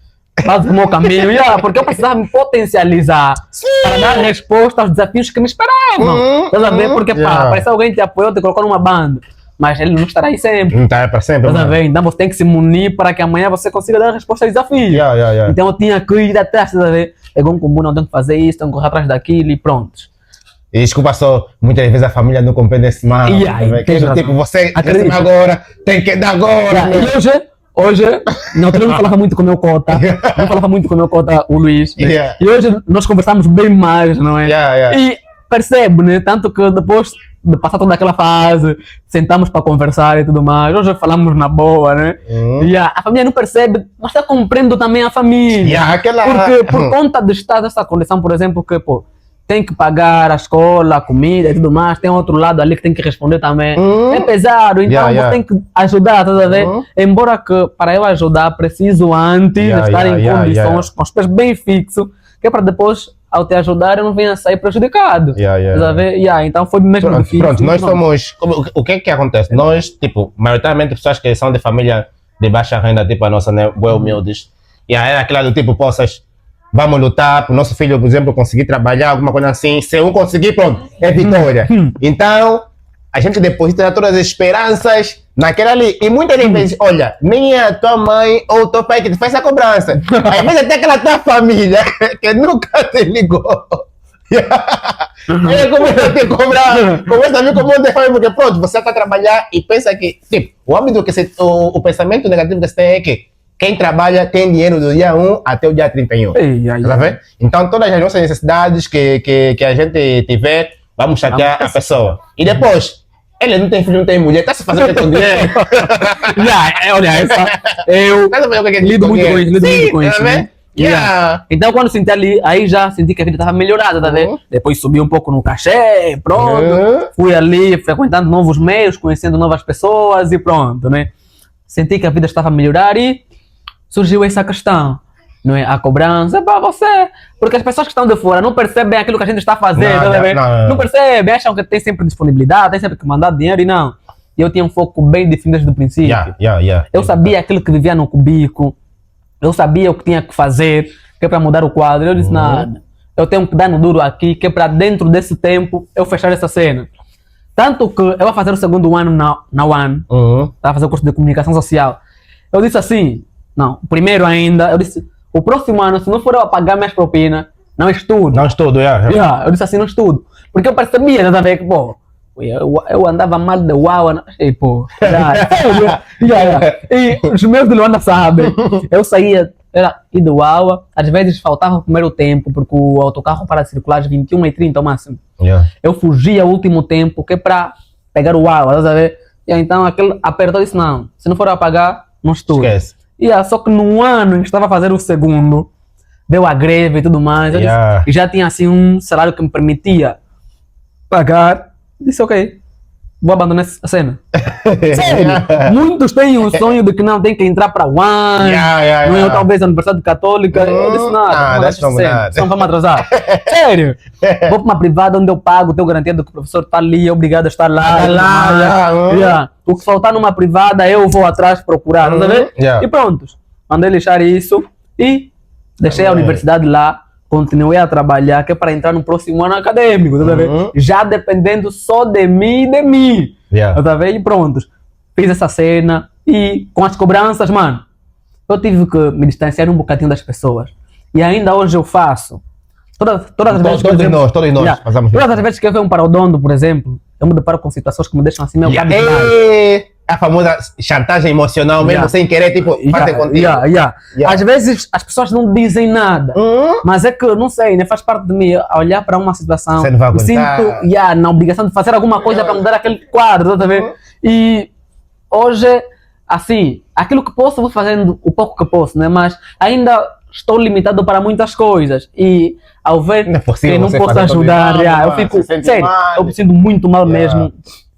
Faz o meu caminho, porque eu precisava me potencializar para dar resposta aos desafios que me esperavam. Estás a ver? Porque parece alguém te apoiou, te colocou numa banda, mas ele não estará aí sempre. Não está aí para sempre. Estás a ver? Então você tem que se munir para que amanhã você consiga dar resposta aos desafios. Então eu tinha que ir atrás, estás a ver? Pegou um combo, não tenho que fazer isso, tenho que correr atrás daquilo e pronto. E desculpa só, muitas vezes a família não compreende esse mal. Tipo, você acredita agora, tem que dar agora. E hoje, na altura eu não falava muito com o meu cota, o Luís. Né? E hoje nós conversamos bem mais, não é? E percebo, né? Tanto que depois de passar toda aquela fase, sentamos para conversar e tudo mais. Hoje falamos na boa, né? A família não percebe, mas eu compreendo também a família. Porque por conta de estar nessa condição, por exemplo, que pô, tem que pagar a escola, a comida e tudo mais, tem outro lado ali que tem que responder também. É pesado, então você tem que ajudar, tá a ver? Embora que para eu ajudar, preciso antes estar em condições, com os pés bem fixos, que é para depois, ao te ajudar, eu não venha sair prejudicado. Tá a ver? Então foi mesmo difícil. Pronto, nós somos... O que é que acontece? Nós, tipo, maioritariamente pessoas que são de família de baixa renda, tipo a nossa, né, bem humildes, e aí é aquela do tipo, possas... Vamos lutar para o nosso filho, por exemplo, conseguir trabalhar, alguma coisa assim. Se um conseguir, pronto, é vitória. Então, a gente deposita todas as esperanças naquela ali. E muitas vezes, olha, nem é a tua mãe ou o teu pai que te faz a cobrança. Às vezes até aquela tua família que nunca te ligou. Ele começa a te cobrar, começa a ver como você faz, porque pronto, você está a trabalhar e pensa que, tipo, o âmbito que o pensamento negativo que você tem é que quem trabalha tem dinheiro do dia 1 até o dia 31. Tá vendo? Então, todas as nossas necessidades que a gente tiver, vamos chatear a pessoa. E depois, ele não tem filho, não tem mulher, está se fazendo com dinheiro. Olha, eu lido muito com isso, né? Então, quando senti ali, aí já senti que a vida estava melhorada, tá vendo? Depois subi um pouco no cachê, pronto. Fui ali frequentando novos meios, conhecendo novas pessoas e pronto, né? Senti que a vida estava a melhorar e surgiu essa questão, não é? A cobrança para você, porque as pessoas que estão de fora não percebem aquilo que a gente está fazendo, não percebem, acham que tem sempre disponibilidade, tem sempre que mandar dinheiro e não. Eu tinha um foco bem definido desde o princípio. Eu sabia aquilo que vivia no cubico, eu sabia o que tinha que fazer, que é para mudar o quadro. Eu disse, nada, eu tenho que dar no duro aqui, que é para dentro desse tempo eu fechar essa cena. Tanto que eu vou fazer o segundo ano na UAN, para fazer o curso de comunicação social. Eu disse assim, não, primeiro ainda, eu disse, o próximo ano, se não for eu pagar minhas propinas, não estudo. Não estudo, eu disse assim, não estudo. Porque eu percebia, tá vendo, que, pô, eu andava mal de Uau, e pô, e os meus de Luanda sabem, eu saía, e do Uau, às vezes faltava o primeiro tempo, porque o autocarro para circular às 21h30 ao máximo. Eu fugia o último tempo, que é para pegar o Uau, tá vendo? E então aquele apertou e disse, não, se não for eu pagar, não estudo. Esquece. Só que no ano em que estava a fazer o segundo, deu a greve e tudo mais, e já tinha assim um salário que me permitia pagar. Disse, ok, vou abandonar a cena. Sério, muitos têm o sonho de que não tem que entrar para o UAN, não é, talvez a Universidade Católica. Eu disse, não vamos atrasar. Sério, vou para uma privada onde eu pago, tenho garantia de que o professor está ali, é obrigado a estar lá. O que faltar numa privada, eu vou atrás procurar, tá vendo? E pronto, mandei lixar isso e deixei a universidade lá. Continuei a trabalhar, que é para entrar no próximo ano acadêmico, tá vendo? Já dependendo só de mim e de mim. Tá vendo? E pronto, fiz essa cena e com as cobranças, mano, eu tive que me distanciar um bocadinho das pessoas. E ainda hoje eu faço. Todas as vezes todos nós passamos. Todas as vezes que eu venho para o Dondo, por exemplo, eu me deparo com situações que me deixam assim meio a famosa chantagem emocional, mesmo sem querer, tipo, fazer contigo. Às vezes as pessoas não dizem nada, mas é que, não sei, né, faz parte de mim olhar para uma situação, me sinto na obrigação de fazer alguma coisa para mudar aquele quadro, tá vendo? E hoje, assim, aquilo que posso, vou fazendo o pouco que posso, né, mas ainda estou limitado para muitas coisas e ao ver que não posso ajudar, eu fico, sério, eu me sinto muito mal mesmo.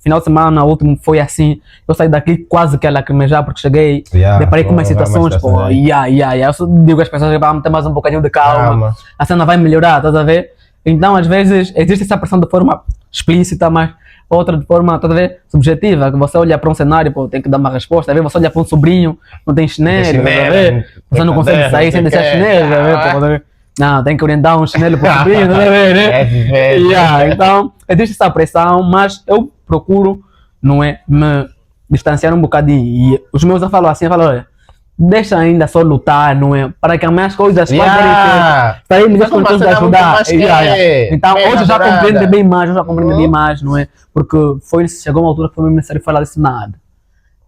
Final de semana, o último foi assim, eu saí daqui quase que a lacrimejar porque cheguei, deparei com umas situações, pô, eu só digo às pessoas que vão ter mais um bocadinho de calma, a cena vai melhorar, estás a ver? Então às vezes existe essa pressão de forma explícita, mas outra de forma, estás a ver, subjetiva, que você olha para um cenário, pô, tem que dar uma resposta, às vezes você olha para um sobrinho, não tem chinelo, estás a ver? Você não consegue sair sem deixar chinelo, estás a ver? Não, tem que orientar um chinelo para o sobrinho, estás a ver, né? Então existe essa pressão, mas eu procuro, não é, me distanciar um bocadinho. E os meus falam assim, olha, deixa ainda só lutar, não é? Para que amanhã as coisas Yeah. podem ter Mas uma condições de cena muito ajudar. mais que Então bem hoje eu já elaborada. compreendo bem mais, eu já compreendo bem mais, não é? Porque chegou uma altura que foi mesmo necessário falar disso nada.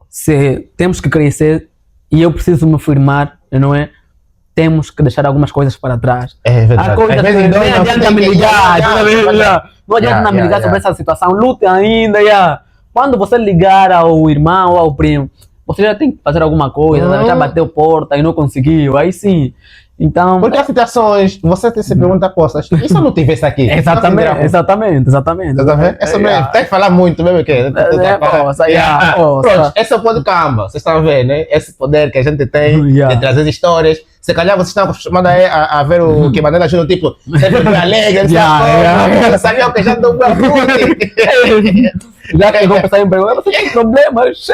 Se temos que crescer e eu preciso me firmar, não é? Temos que deixar algumas coisas para trás. É verdade. Há coisas Às vezes, que então, nem não adianta tem me que- ligar, Yeah, toda vez, yeah, yeah. Não adianta yeah, me ligar yeah, sobre yeah. essa situação, lute ainda, yeah. Quando você ligar ao irmão ou ao primo, você já tem que fazer alguma coisa, já bateu porta e não conseguiu, aí sim. Então, Porque há situações, você se pergunta coisas, e se eu não tivesse aqui? exatamente, exatamente. Estás a ver? Essa mesmo, Yeah. tem que falar muito mesmo que Poça, yeah, poça. Pronto, esse é o poder Camba, vocês estão a ver, né? Esse poder que a gente tem Yeah. de trazer histórias. Se calhar vocês estão acostumados a ver o que Mandela Júnior, tipo, sempre foi alegre, Yeah. sabia que já deu um chute. Já que vão pensar em perguntar, você tem problemas?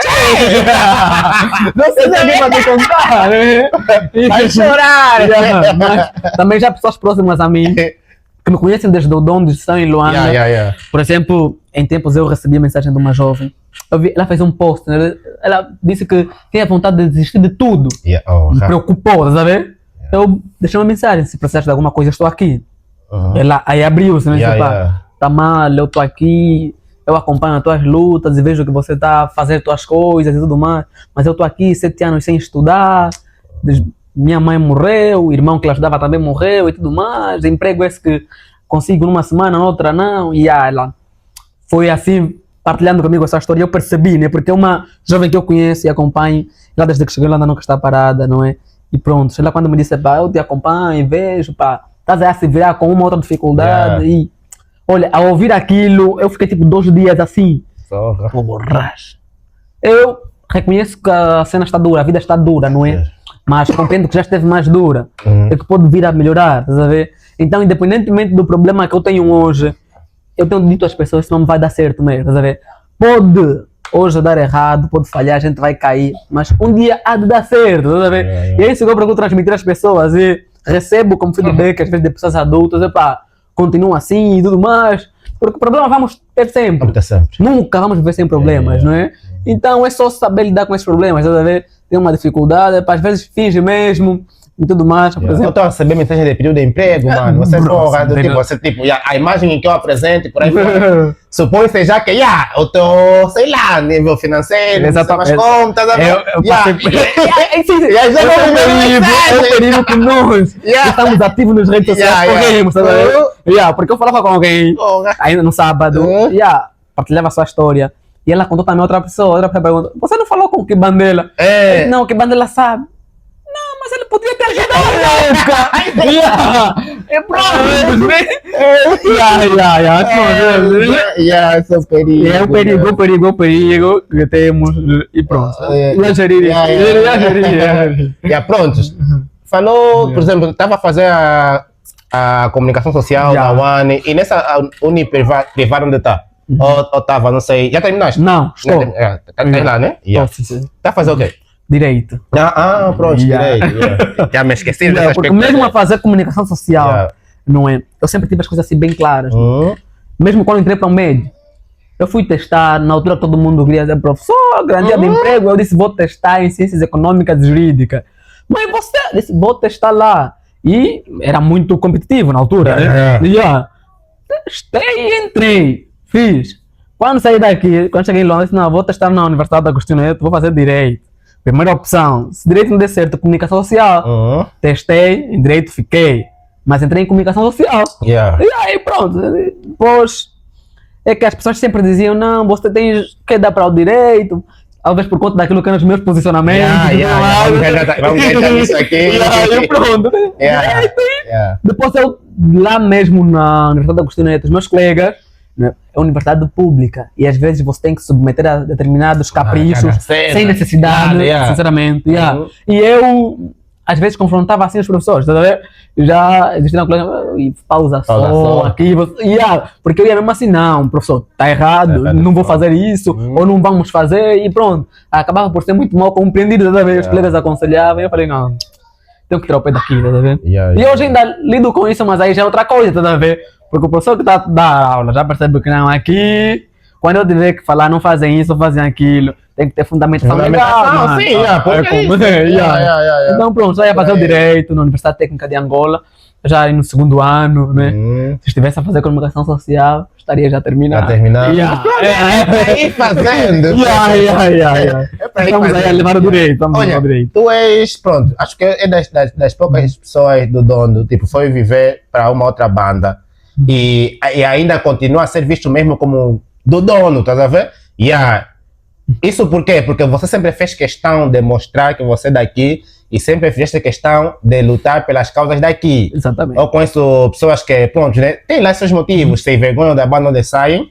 Não sei se alguém vai me contar, né? Vai chorar! Yeah, mas também já pessoas próximas a mim, que me conhecem desde o Dom, de estão em Luanda. Yeah. Por exemplo, em tempos eu recebi a mensagem de uma jovem. Ela fez um post, né? Ela disse que tinha vontade de desistir de tudo. Me preocupou, tá ver? Eu deixei uma mensagem, se precisar de alguma coisa, estou aqui. Ela aí abriu-se, né? Tá mal, eu estou aqui, eu acompanho as tuas lutas e vejo que você está fazendo as tuas coisas e tudo mais, mas eu estou aqui 7 anos sem estudar, minha mãe morreu, o irmão que ela ajudava também morreu e tudo mais, emprego esse que consigo numa semana, outra não, e ela foi assim, partilhando comigo essa história, eu percebi, né, porque é uma jovem que eu conheço e acompanho, ela desde que cheguei lá nunca está parada, não é? E pronto, ela quando me disse, pá, eu te acompanho, vejo, pá, estás a se virar com uma outra dificuldade e... Olha, ao ouvir aquilo, eu fiquei tipo 2 dias assim, borracha. Eu reconheço que a cena está dura, a vida está dura, não é? Mas compreendo que já esteve mais dura, e que pode vir a melhorar, estás a ver? Então, independentemente do problema que eu tenho hoje, eu tenho dito às pessoas que não vai dar certo mesmo, estás a ver? Pode hoje dar errado, pode falhar, a gente vai cair, mas um dia há de dar certo, estás a ver? E é isso que eu procuro transmitir às pessoas e recebo como feedback, às vezes de pessoas adultas, epá, continua assim e tudo mais, porque problema vamos ter sempre. Nunca vamos viver sem problemas, não é? Então é só saber lidar com esses problemas, estás a ver? Tem uma dificuldade, às vezes finge mesmo e tudo mais. Por exemplo, eu estou a receber mensagem de período de emprego, mano. Você porra, você tipo, a imagem que eu apresento por aí fora, supõe-se já que eu estou, sei lá, nível financeiro, exatamente, umas contas, é o perigo que nós estamos ativos nas redes sociais corremos, estás a ver? Porque eu falava com alguém ainda no sábado, partilhava a sua história. E ela contou também outra pessoa perguntou, você não falou com o Kibandela? Não, o Kibandela sabe. Não, mas ele podia ter ajudado. É pronto, né? Esse é o perigo. É o perigo que temos e pronto. Prontos. Falou, por exemplo, estava a fazer a comunicação social da One e nessa Uniprivada onde está? Ou estava, não sei, já terminaste? Não, estou. Está lá, né? Está a fazer o quê? Direito. Pronto, direito. Já me esqueci desse aspecto. Porque mesmo a fazer comunicação social, não é? Eu sempre tive as coisas assim bem claras. Mesmo quando entrei para o médio, eu fui testar, na altura todo mundo queria ser professor, garantia de emprego, eu disse, vou testar em ciências econômicas e jurídicas. Mas você disse, vou testar lá. E era muito competitivo na altura, né? Testei e entrei. Fiz. Quando saí daqui, quando cheguei em Londres, disse, não, vou testar na Universidade da Agostinho Neto, vou fazer direito. Primeira opção, se direito não der certo, comunicação social. Testei, em direito fiquei, mas entrei em comunicação social. E aí pronto, depois é que as pessoas sempre diziam, não, você tem que dar para o direito, talvez por conta daquilo que eram os meus posicionamentos. Vamos entrar nisso aqui. E pronto, né? Depois eu, lá mesmo na Universidade da Agostinho Neto, os meus colegas, é universidade pública e às vezes você tem que submeter a determinados caprichos sem necessidade, sinceramente. E eu às vezes confrontava assim os professores, tá vendo? Já existia uma colega e pausa só aqui, porque eu ia mesmo assim, não, professor, tá errado, não vou fazer isso, ou não vamos fazer, e pronto. Acabava por ser muito mal compreendido, tá vendo? Os colegas aconselhavam e eu falei, não, tenho que tirar o pé daqui, tá vendo? E hoje ainda lido com isso, mas aí já é outra coisa, tá vendo? Porque o professor que está a dar aula já percebe que não, aqui quando eu tiver que falar, não fazem isso, fazem aquilo, tem que ter fundamentação legal, mano. Sim, Então pronto, já ia fazer o direito na Universidade Técnica de Angola, já no segundo ano, né? Se estivesse a fazer comunicação social, estaria já terminado. Já terminado. É pra ir fazendo. É pra ir Estamos aí a fazendo. levar o direito, vamos Olha, levar o direito. tu és, pronto, acho que é das poucas pessoas do Dondo, tipo, foi viver para uma outra banda e ainda continua a ser visto mesmo como do dono, estás a ver? Isso por quê? Porque você sempre fez questão de mostrar que você é daqui e sempre fizeste questão de lutar pelas causas daqui. Exatamente. Eu conheço pessoas que, pronto, né, têm lá seus motivos, se vergonham da banda onde saem,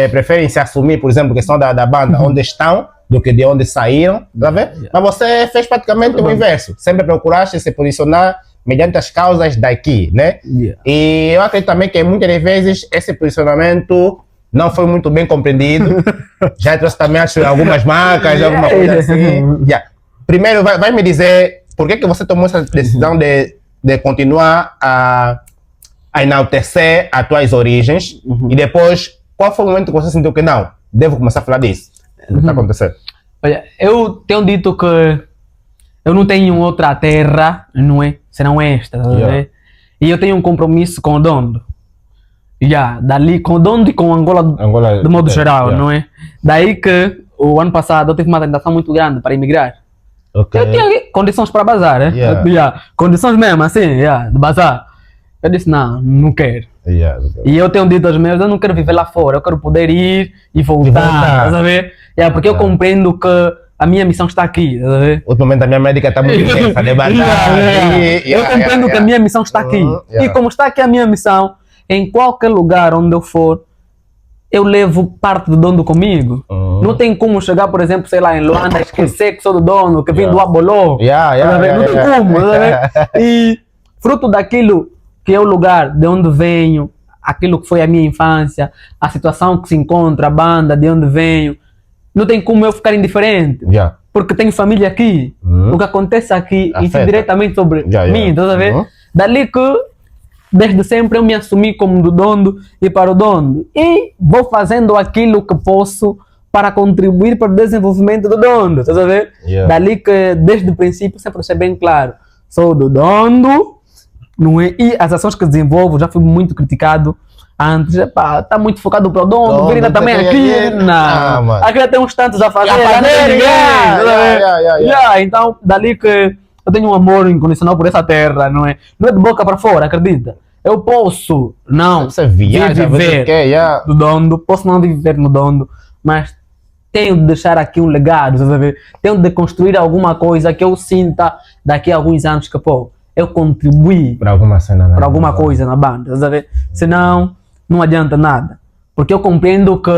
preferem se assumir, por exemplo, que são da banda onde estão, do que de onde saíram, tá vendo? Mas você fez praticamente o inverso, sempre procuraste se posicionar mediante as causas daqui, né? E eu acredito também que muitas das vezes esse posicionamento não foi muito bem compreendido. Já trouxe também, acho, algumas marcas, alguma coisa assim. Primeiro, vai me dizer por que você tomou essa decisão de continuar a enaltecer as tuas origens e depois, qual foi o momento que você sentiu que não, devo começar a falar disso? O que está acontecendo? Olha, eu tenho dito que eu não tenho outra terra, não é? Senão esta, tá vendo? E eu tenho um compromisso com o Dondo. Dali com o Dondo e com Angola de modo geral, não é? Daí que o ano passado eu tive uma tentação muito grande para emigrar. Eu tinha condições para bazar, né? Condições mesmo, assim, de bazar. Eu disse, não quero. E eu tenho dito aos meus, eu não quero viver lá fora, eu quero poder ir e voltar, tá ver? Porque eu compreendo que a minha missão está aqui, tá ver? Ultimamente a minha médica está muito intensa, de bazar. Eu compreendo que a minha missão está aqui. E como está aqui a minha missão, em qualquer lugar onde eu for, eu levo parte do Dondo comigo. Não tem como chegar, por exemplo, sei lá, em Luanda, esquecer que sou do Dondo, que vim do Aboló. Não tem como, E fruto daquilo que é o lugar de onde venho, aquilo que foi a minha infância, a situação que se encontra, a banda, de onde venho, não tem como eu ficar indiferente. Porque tenho família aqui. O que acontece aqui incide diretamente sobre mim, tá a ver? Dali que desde sempre eu me assumi como do Dondo e para o Dondo. E vou fazendo aquilo que posso para contribuir para o desenvolvimento do Dondo, tá a ver? Dali que desde o princípio sempre deixei bem claro, sou do Dondo, não é? E as ações que desenvolvo, já fui muito criticado antes, tá muito focado para o Dondo, vir também aqui, aqui já tem uns tantos a fazer, então dali que eu tenho um amor incondicional por essa terra, não é? Não é de boca para fora, acredita? Eu posso não viver do Dondo, posso não viver no Dondo, mas tenho de deixar aqui um legado, sabe? Tenho de construir alguma coisa que eu sinta daqui a alguns anos que, eu contribuí para alguma cena, para alguma coisa na banda, sabe? Senão, não adianta nada. Porque eu compreendo que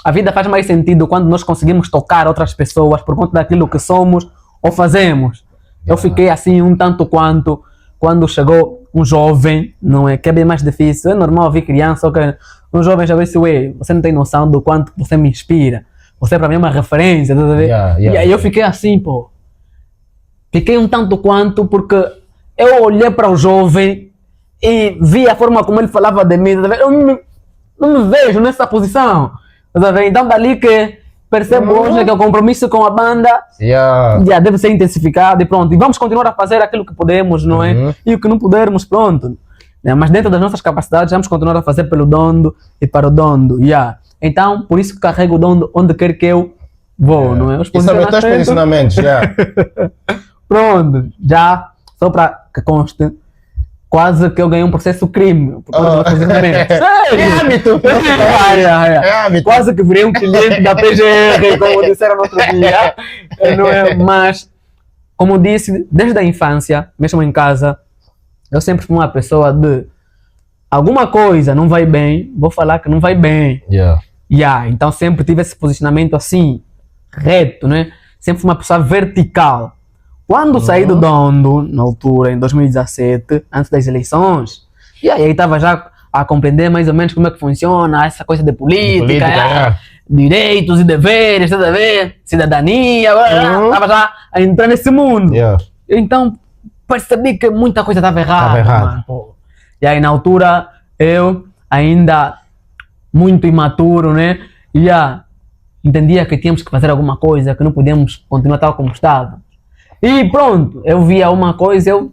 a vida faz mais sentido quando nós conseguimos tocar outras pessoas por conta daquilo que somos ou fazemos. Eu fiquei assim um tanto quanto quando chegou um jovem, não é? Que é bem mais difícil. É normal ouvir criança, só que um jovem já disse, você não tem noção do quanto você me inspira. Você para mim é uma referência, tá vendo? E aí eu fiquei assim, Fiquei um tanto quanto porque eu olhei para o jovem e vi a forma como ele falava de mim, tá vendo? Eu não me vejo nessa posição, tá vendo? Então dali que percebo hoje que o compromisso com a banda já deve ser intensificado e pronto. E vamos continuar a fazer aquilo que podemos, não é? E o que não pudermos, pronto. Mas dentro das nossas capacidades, vamos continuar a fazer pelo Dondo e para o Dondo. Então, por isso que carrego o Dondo onde quer que eu vou, não é? Os posicionamentos, Pronto, já, só para que conste, quase que eu ganhei um processo crime por causa dos posicionamentos. É hábito! É hábito! Quase que virei um cliente da PGR, como disseram no outro dia. Não é? Mas, como disse, desde a infância, mesmo em casa, eu sempre fui uma pessoa de alguma coisa não vai bem, vou falar que não vai bem. Então sempre tive esse posicionamento assim, reto, né? Sempre fui uma pessoa vertical. Quando saí do Dondo, na altura, em 2017, antes das eleições, e aí estava já a compreender mais ou menos como é que funciona essa coisa de política, direitos e deveres, cidadania, estava já a entrar nesse mundo. Então percebi que muita coisa estava errada. E aí na altura eu ainda muito imaturo, né? E entendia que tínhamos que fazer alguma coisa, que não podíamos continuar tal como estava. E pronto, eu via uma coisa, eu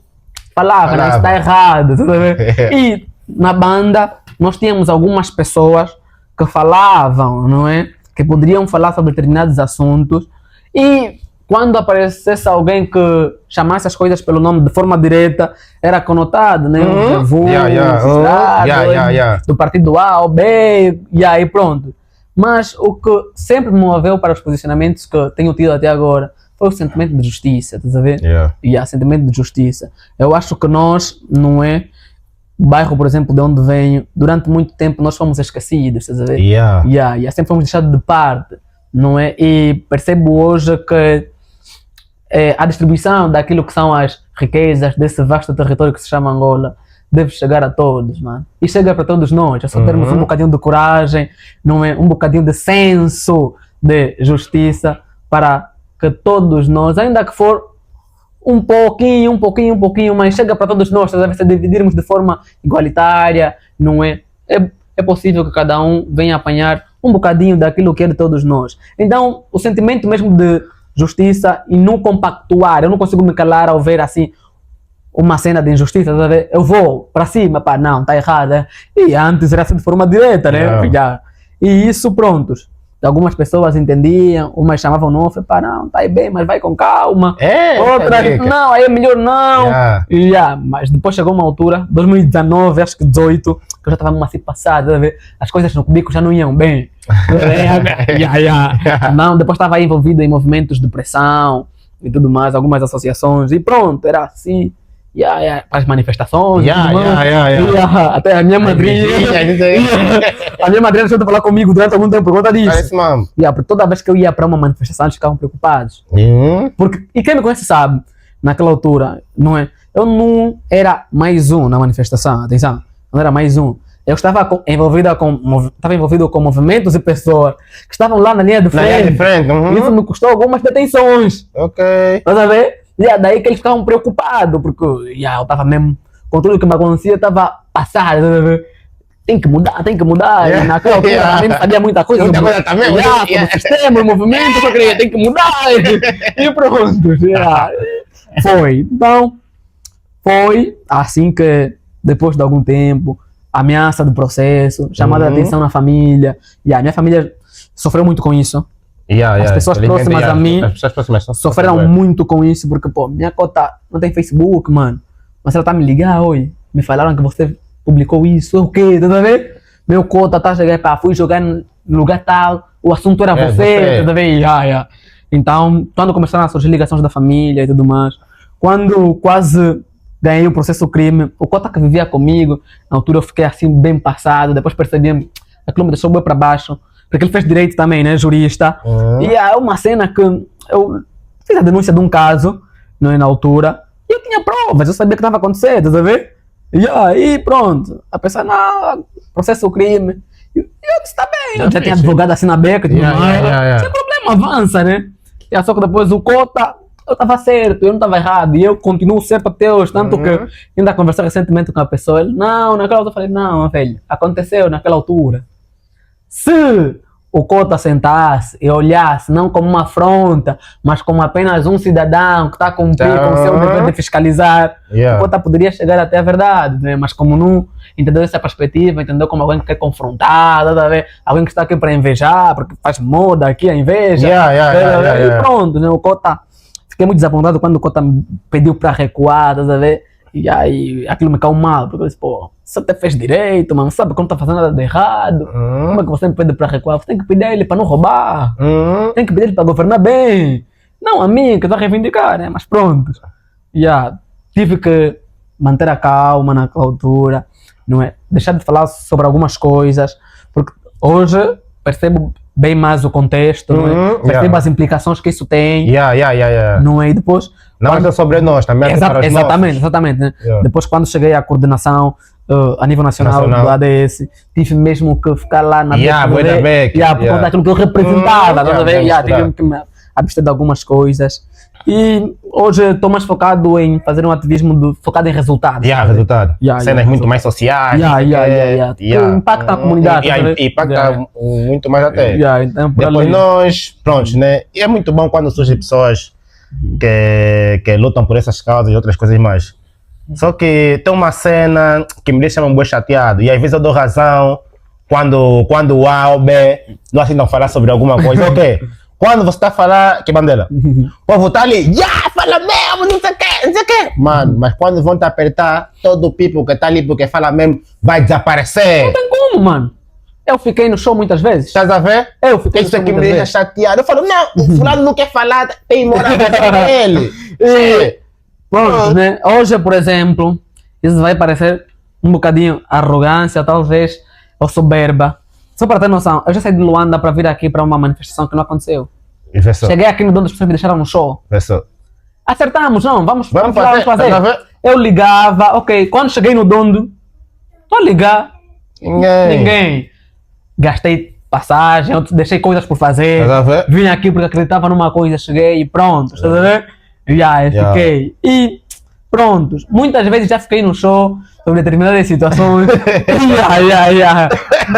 falava, né? Isso está errado, tudo bem? E na banda nós tínhamos algumas pessoas que falavam, não é? Que poderiam falar sobre determinados assuntos e quando aparecesse alguém que chamasse as coisas pelo nome de forma direta, era conotado, né? Do partido A ou B, e aí pronto. Mas o que sempre me moveu para os posicionamentos que tenho tido até agora foi o sentimento de justiça, estás a ver? Sentimento de justiça. Eu acho que nós, não é? O bairro, por exemplo, de onde venho, durante muito tempo nós fomos esquecidos, estás a ver? Sempre fomos deixados de parte, não é? E percebo hoje que a distribuição daquilo que são as riquezas desse vasto território que se chama Angola deve chegar a todos, mano. E chega para todos nós. É só termos um bocadinho de coragem, não é? Um bocadinho de senso de justiça para que todos nós, ainda que for um pouquinho, mas chega para todos nós, se dividirmos de forma igualitária, não é? É possível que cada um venha apanhar um bocadinho daquilo que é de todos nós. Então, o sentimento mesmo de justiça e não compactuar, eu não consigo me calar ao ver assim uma cena de injustiça, eu vou para cima, pá, não, tá errado, e antes era assim de forma direta, né? E isso, prontos, algumas pessoas entendiam, umas chamavam não, pá, não, tá aí bem, mas vai com calma, outras, não, aí é melhor não, mas depois chegou uma altura, 2019, acho que 18, que eu já estava assim passado, as coisas no Cubico já não iam bem, não, depois estava envolvido em movimentos de pressão e tudo mais, algumas associações, e pronto, era assim, para as manifestações, até a minha madrinha, a minha madrinha deixou de falar comigo durante algum tempo por conta disso. Porque toda vez que eu ia para uma manifestação eles ficavam preocupados. Porque, e quem me conhece sabe, naquela altura, não é? Eu não era mais um na manifestação, atenção, não era mais um. Eu estava envolvido com movimentos e pessoas que estavam lá na linha de frente. Isso me custou algumas detenções. Estás a ver? E daí que eles ficavam preocupados, porque eu estava mesmo, com tudo que me acontecia, estava passado, tem que mudar, e naquela altura também não sabia muita coisa sobre o sistema, o movimento, só queria, tem que mudar, e pronto, foi. Então, foi assim que, depois de algum tempo, ameaça do processo, chamada de atenção na família, e a minha família sofreu muito com isso. As pessoas próximas a mim sofreram muito com isso, porque, pô, minha cota não tem Facebook, mano. Mas ela tá me ligando, oi, me falaram que você publicou isso, o quê? Tá vendo? Meu cota tá chegando, pá, fui jogar no lugar tal, o assunto era você, tá vendo? Então, quando começaram a surgir ligações da família e tudo mais, quando quase ganhei o processo crime, o cota que vivia comigo, na altura eu fiquei assim bem passado, depois percebi que aquilo me deixou bem para baixo. Porque ele fez direito também, né, jurista. E é uma cena que eu fiz a denúncia de um caso, não é, na altura, e eu tinha provas, eu sabia que estava acontecendo, tá vendo? E aí pronto, a pessoa, não, processo o crime. E eu disse, tá bem, eu já tinha advogado assim na beca, sem problema, avança, né? E só que depois o cota, eu estava certo, eu não estava errado, e eu continuo certo até hoje, tanto que ainda conversei recentemente com a pessoa, ele, não, naquela altura eu falei, não, velho, aconteceu naquela altura. Se o cota sentasse e olhasse não como uma afronta, mas como apenas um cidadão que está a cumprir com o seu dever de fiscalizar, o cota poderia chegar até a verdade, né? Mas como não entendeu essa perspectiva, entendeu como alguém que quer confrontar, alguém que está aqui para invejar, porque faz moda aqui a inveja, e pronto, né? O cota, fiquei muito desapontado quando o cota me pediu para recuar, e aí aquilo me caiu mal, porque eu disse, pô, você até fez direito, mano, sabe que não tá fazendo nada de errado, como é que você me pede para recuar? Você tem que pedir a ele para não roubar, tem que pedir ele para governar bem, não a mim, que está a reivindicar, né? Mas pronto, tive que manter a calma naquela altura, não é? Deixar de falar sobre algumas coisas, porque hoje percebo bem mais o contexto, não é? Percebo as implicações que isso tem, não é? E depois... Não é sobre nós, também é para os exatamente, né? Depois quando cheguei à coordenação a nível nacional do ADS, tive mesmo que ficar lá na beca, por conta daquilo que eu representava, tive que me abster de algumas coisas, E hoje estou mais focado em fazer um ativismo focado em resultados. Resultado. Yeah, Cenas yeah, muito mais sociais. Que impacta a comunidade. Impacta muito mais até. Então, por Depois ali. nós, pronto, né? E é muito bom quando surgem pessoas que lutam por essas causas e outras coisas mais. Só que tem uma cena que me deixa um pouco chateado. E às vezes eu dou razão quando o A ou B nós não falar sobre alguma coisa. Ok. Quando você está a falar, que bandeira? O povo está ali, fala mesmo, não sei o quê, não sei o quê. Mano, mas quando vão te apertar, todo o people que está ali porque fala mesmo vai desaparecer. Não tem como, mano. Eu fiquei no show muitas vezes. Estás a ver? Eu fiquei no Isso show aqui me muitas deixa vezes. chateado. Eu falo, não, o fulano não quer falar, tem moral para ele. Pronto, né? Hoje, por exemplo, isso vai parecer um bocadinho arrogância, talvez, ou soberba. Só para ter noção, eu já saí de Luanda para vir aqui para uma manifestação que não aconteceu. Professor, Cheguei aqui no dono das pessoas me deixaram no show. professor. Acertamos, não, vamos Vamos fazer. fazer. Tá vendo? Eu ligava, ok, quando cheguei no dondo, estou a ligar, ninguém. Gastei passagem, eu deixei coisas por fazer. Tá vendo? Vim aqui porque acreditava numa coisa, cheguei e pronto, está a ver? Fiquei. E pronto, muitas vezes já fiquei no show sobre determinadas situações.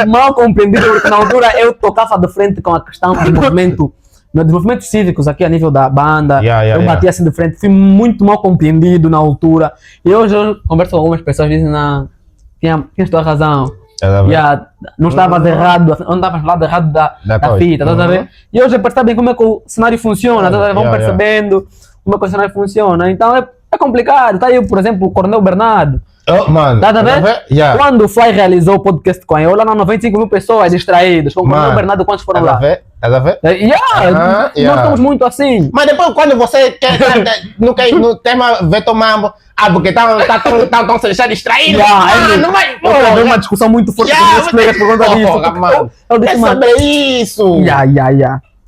Mal compreendido, porque na altura eu tocava de frente com a questão do movimento, nos desenvolvimentos cívicos aqui a nível da banda. Eu bati assim de frente, fui muito mal compreendido na altura. E hoje eu converso com algumas pessoas e dizem, não, tinhas toda a razão. Não estavas errado, não estavas lá errado da fita, tá a ver? E hoje percebem como é que o cenário funciona, vão percebendo como é que o cenário funciona. Então é complicado. Tá aí, por exemplo, o Coronel Bernardo. Mano, Tá a ver? Quando o Fly realizou o podcast com ele, lá não 95 mil pessoas distraídas. Com o Coronel Bernardo, quantos foram lá? Tá a ver? Nós estamos muito assim. Mas depois, quando você não quer no tema Veto Mambo, porque estão se deixando distraídos. Não vai. Houve uma discussão muito forte com meus colegas por conta disso. Eu disse, sobre isso.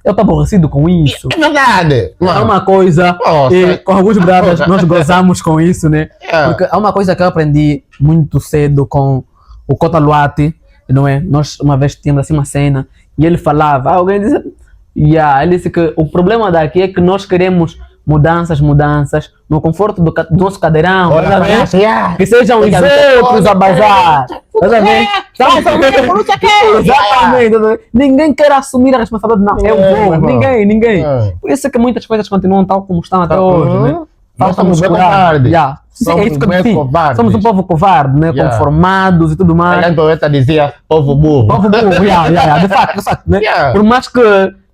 Eu tô aborrecido com isso. É verdade. É uma coisa, e com alguns brothers nós gozamos com isso, né? Porque é uma coisa que eu aprendi muito cedo com o Kota Luati, não é? Nós uma vez tínhamos assim uma cena e ele falava, alguém disse, ele disse que o problema daqui é que nós queremos mudanças no conforto do nosso cadeirão, que sejam os outros a bazar. Exatamente. Ninguém quer assumir a responsabilidade. Não, eu vou. Ninguém. Por isso é que muitas coisas continuam tal como estão até hoje, né? Somos covardes. Somos um povo covarde, né? Conformados e tudo mais. A poeta dizia povo burro. De facto, né? Por mais que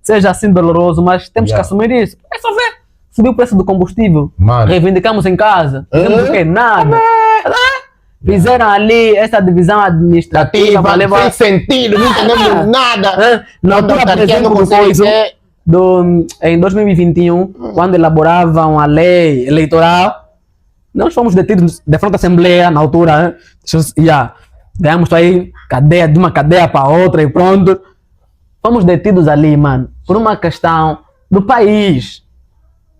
seja assim doloroso, mas temos que assumir isso. É só ver. Subiu o preço do combustível. Reivindicamos em casa. Fizemos o quê? Nada. Fizeram ali essa divisão administrativa. Sem sentido, não entendemos nada. Na altura, por exemplo, em 2021, quando elaboravam a lei eleitoral, nós fomos detidos de frente à Assembleia, na altura. Ganhamos aí cadeia, de uma cadeia para outra e pronto. Fomos detidos ali, mano, por uma questão do país.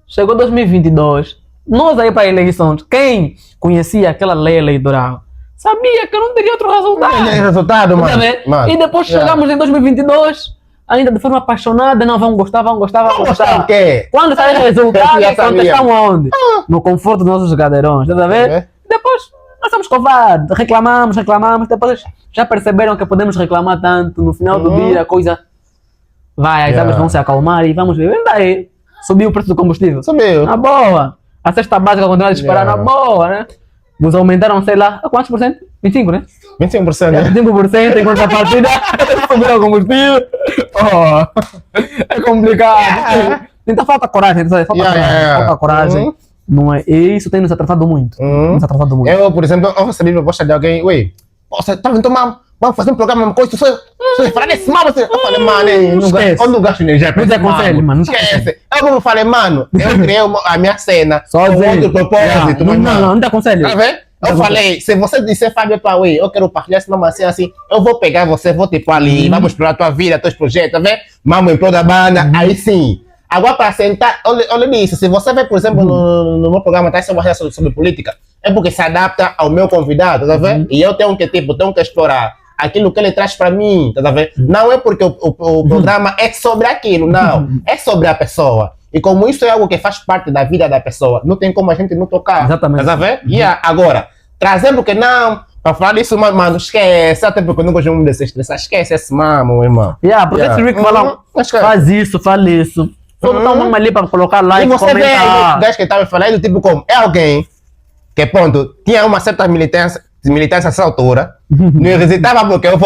Chegou 2022, nós aí para eleições, quem conhecia aquela lei eleitoral sabia que não teria outro resultado. Mano. E depois chegamos em 2022, ainda de forma apaixonada, não, vão gostar. O quê? Quando sai o resultado, contestamos onde? No conforto dos nossos cadeirões, tá a ver? Depois, nós somos covardes, reclamamos, depois já perceberam que podemos reclamar tanto, no final do dia a coisa vai, as águas vão se acalmar e vamos ver, daí. Subiu o preço do combustível. Subiu. Na boa. A cesta básica continua a disparar na boa, né? Nos aumentaram, sei lá, quantos por cento? 25, né? 25%, né? 25% enquanto a partida subiu o combustível. É complicado. Então falta coragem, falta coragem. Não é? E isso tem nos atrasado muito. Eu, por exemplo, eu recebi proposta de alguém, você tá vendo, vamos fazer um programa com isso, você falar desse mal, você... Eu falei, mano, eu não gasto energia pra esse mano. Esquece. Eu falei, mano, eu criei a minha cena com outro propósito. Não te aconselho. Tá vendo? Eu falei, se você disser, Fábio, eu quero partilhar esse nome assim, eu vou pegar você, vou te pôr ali, vamos explorar a tua vida, teus projetos, tá vendo? Vamos em prol da banda, aí sim. Agora, para sentar, olha nisso, se você vê, por exemplo, no meu programa, tá sobre política, é porque se adapta ao meu convidado, tá vendo? E eu tenho que explorar aquilo que ele traz para mim, tá vendo? Não é porque o programa é sobre aquilo, não. É sobre a pessoa. E como isso é algo que faz parte da vida da pessoa, não tem como a gente não tocar. Exatamente. Tá a ver? Agora, trazendo que não, para falar isso, mano, esquece, até porque eu não gosto de se estressar, esquece esse mamo, irmão. Porque esse Rick fala, faz isso, fala isso. Só botar um nome ali para colocar E like, você vê aí, comentar. o gajo que estava falando, tipo como, é alguém que, pronto, tinha uma certa militância nessa altura, não hesitava porque eu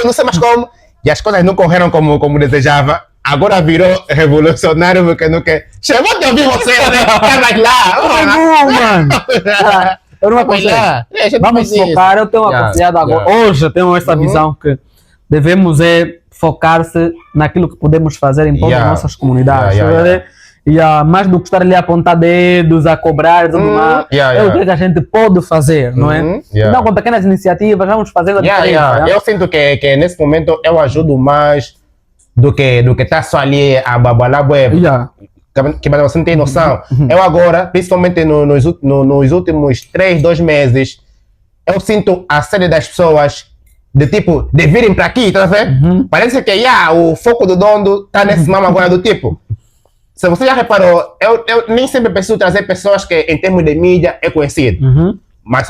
não sei mais como, e as coisas não correram como desejava. Agora virou revolucionário porque não quer. Chegou de ouvir você, né? Vai lá! Não, mano. Eu não aconselho. Vamos focar, eu tenho aconselhado agora. Hoje eu tenho essa visão que devemos focar-se naquilo que podemos fazer em todas as nossas comunidades. Mais do que estar ali a apontar dedos, a cobrar, tudo mais. É o que a gente pode fazer, não é? Então, com pequenas iniciativas, vamos fazer a diferença. Eu sinto que nesse momento eu ajudo mais do que tá só ali a babalar web. Que você não tem noção. Eu agora, principalmente nos últimos 2 meses, eu sinto a série das pessoas de tipo, de virem para aqui, tá vendo? Parece que o foco do dono tá nesse mamo agora do tipo. Se você já reparou, eu nem sempre preciso trazer pessoas que em termos de mídia é conhecido. Mas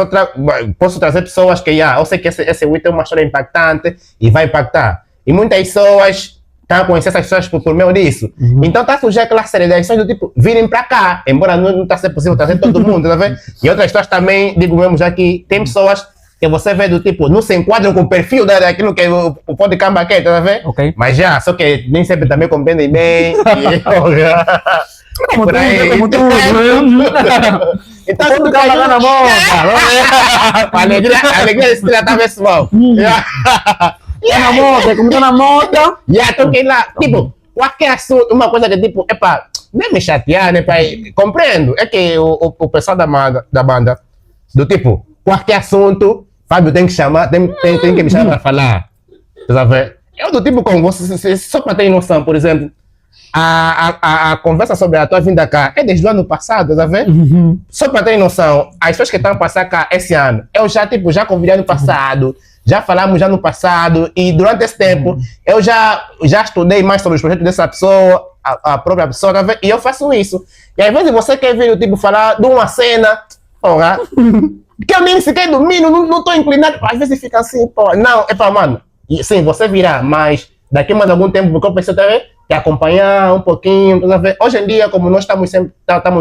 posso trazer pessoas que eu sei que esse Wii tem uma história impactante e vai impactar. E muitas pessoas estão a conhecer essas pessoas por meio disso. Então está surgindo aquela série de ações do tipo, virem para cá, embora não está sendo possível trazer todo mundo, tá vendo? E outras pessoas também, digo mesmo já que tem pessoas que você vê do tipo, não se enquadram com o perfil daquilo que o podcast quer, tá vendo? Mas só que nem sempre também compreendem bem. Como tudo. Então tudo cai na moda. A alegria desse tratar pessoal. Tá na moda, como tá na moda. Então que lá, tipo, qualquer assunto, uma coisa que tipo, nem me chatear, né, pai? Compreendo. É que o pessoal da banda, do tipo, qualquer assunto, Fábio tem que chamar, tem que me chamar para falar. Tá vendo? Eu do tipo como você, só para ter noção, por exemplo, a conversa sobre a tua vinda cá é desde o ano passado, tá vendo? Só para ter noção, as pessoas que estão a passar cá esse ano, eu já convidei no passado, já falamos já no passado, e durante esse tempo eu já estudei mais sobre os projetos dessa pessoa, a própria pessoa, tá vendo? E eu faço isso. E às vezes você quer vir, tipo, falar de uma cena, porra, que eu nem sequer domino, não estou inclinado, às vezes fica assim, pô, não, mano, e, sim, você virá, mas daqui mais algum tempo, porque eu preciso também te acompanhar um pouquinho, tá vendo? Hoje em dia, como nós estamos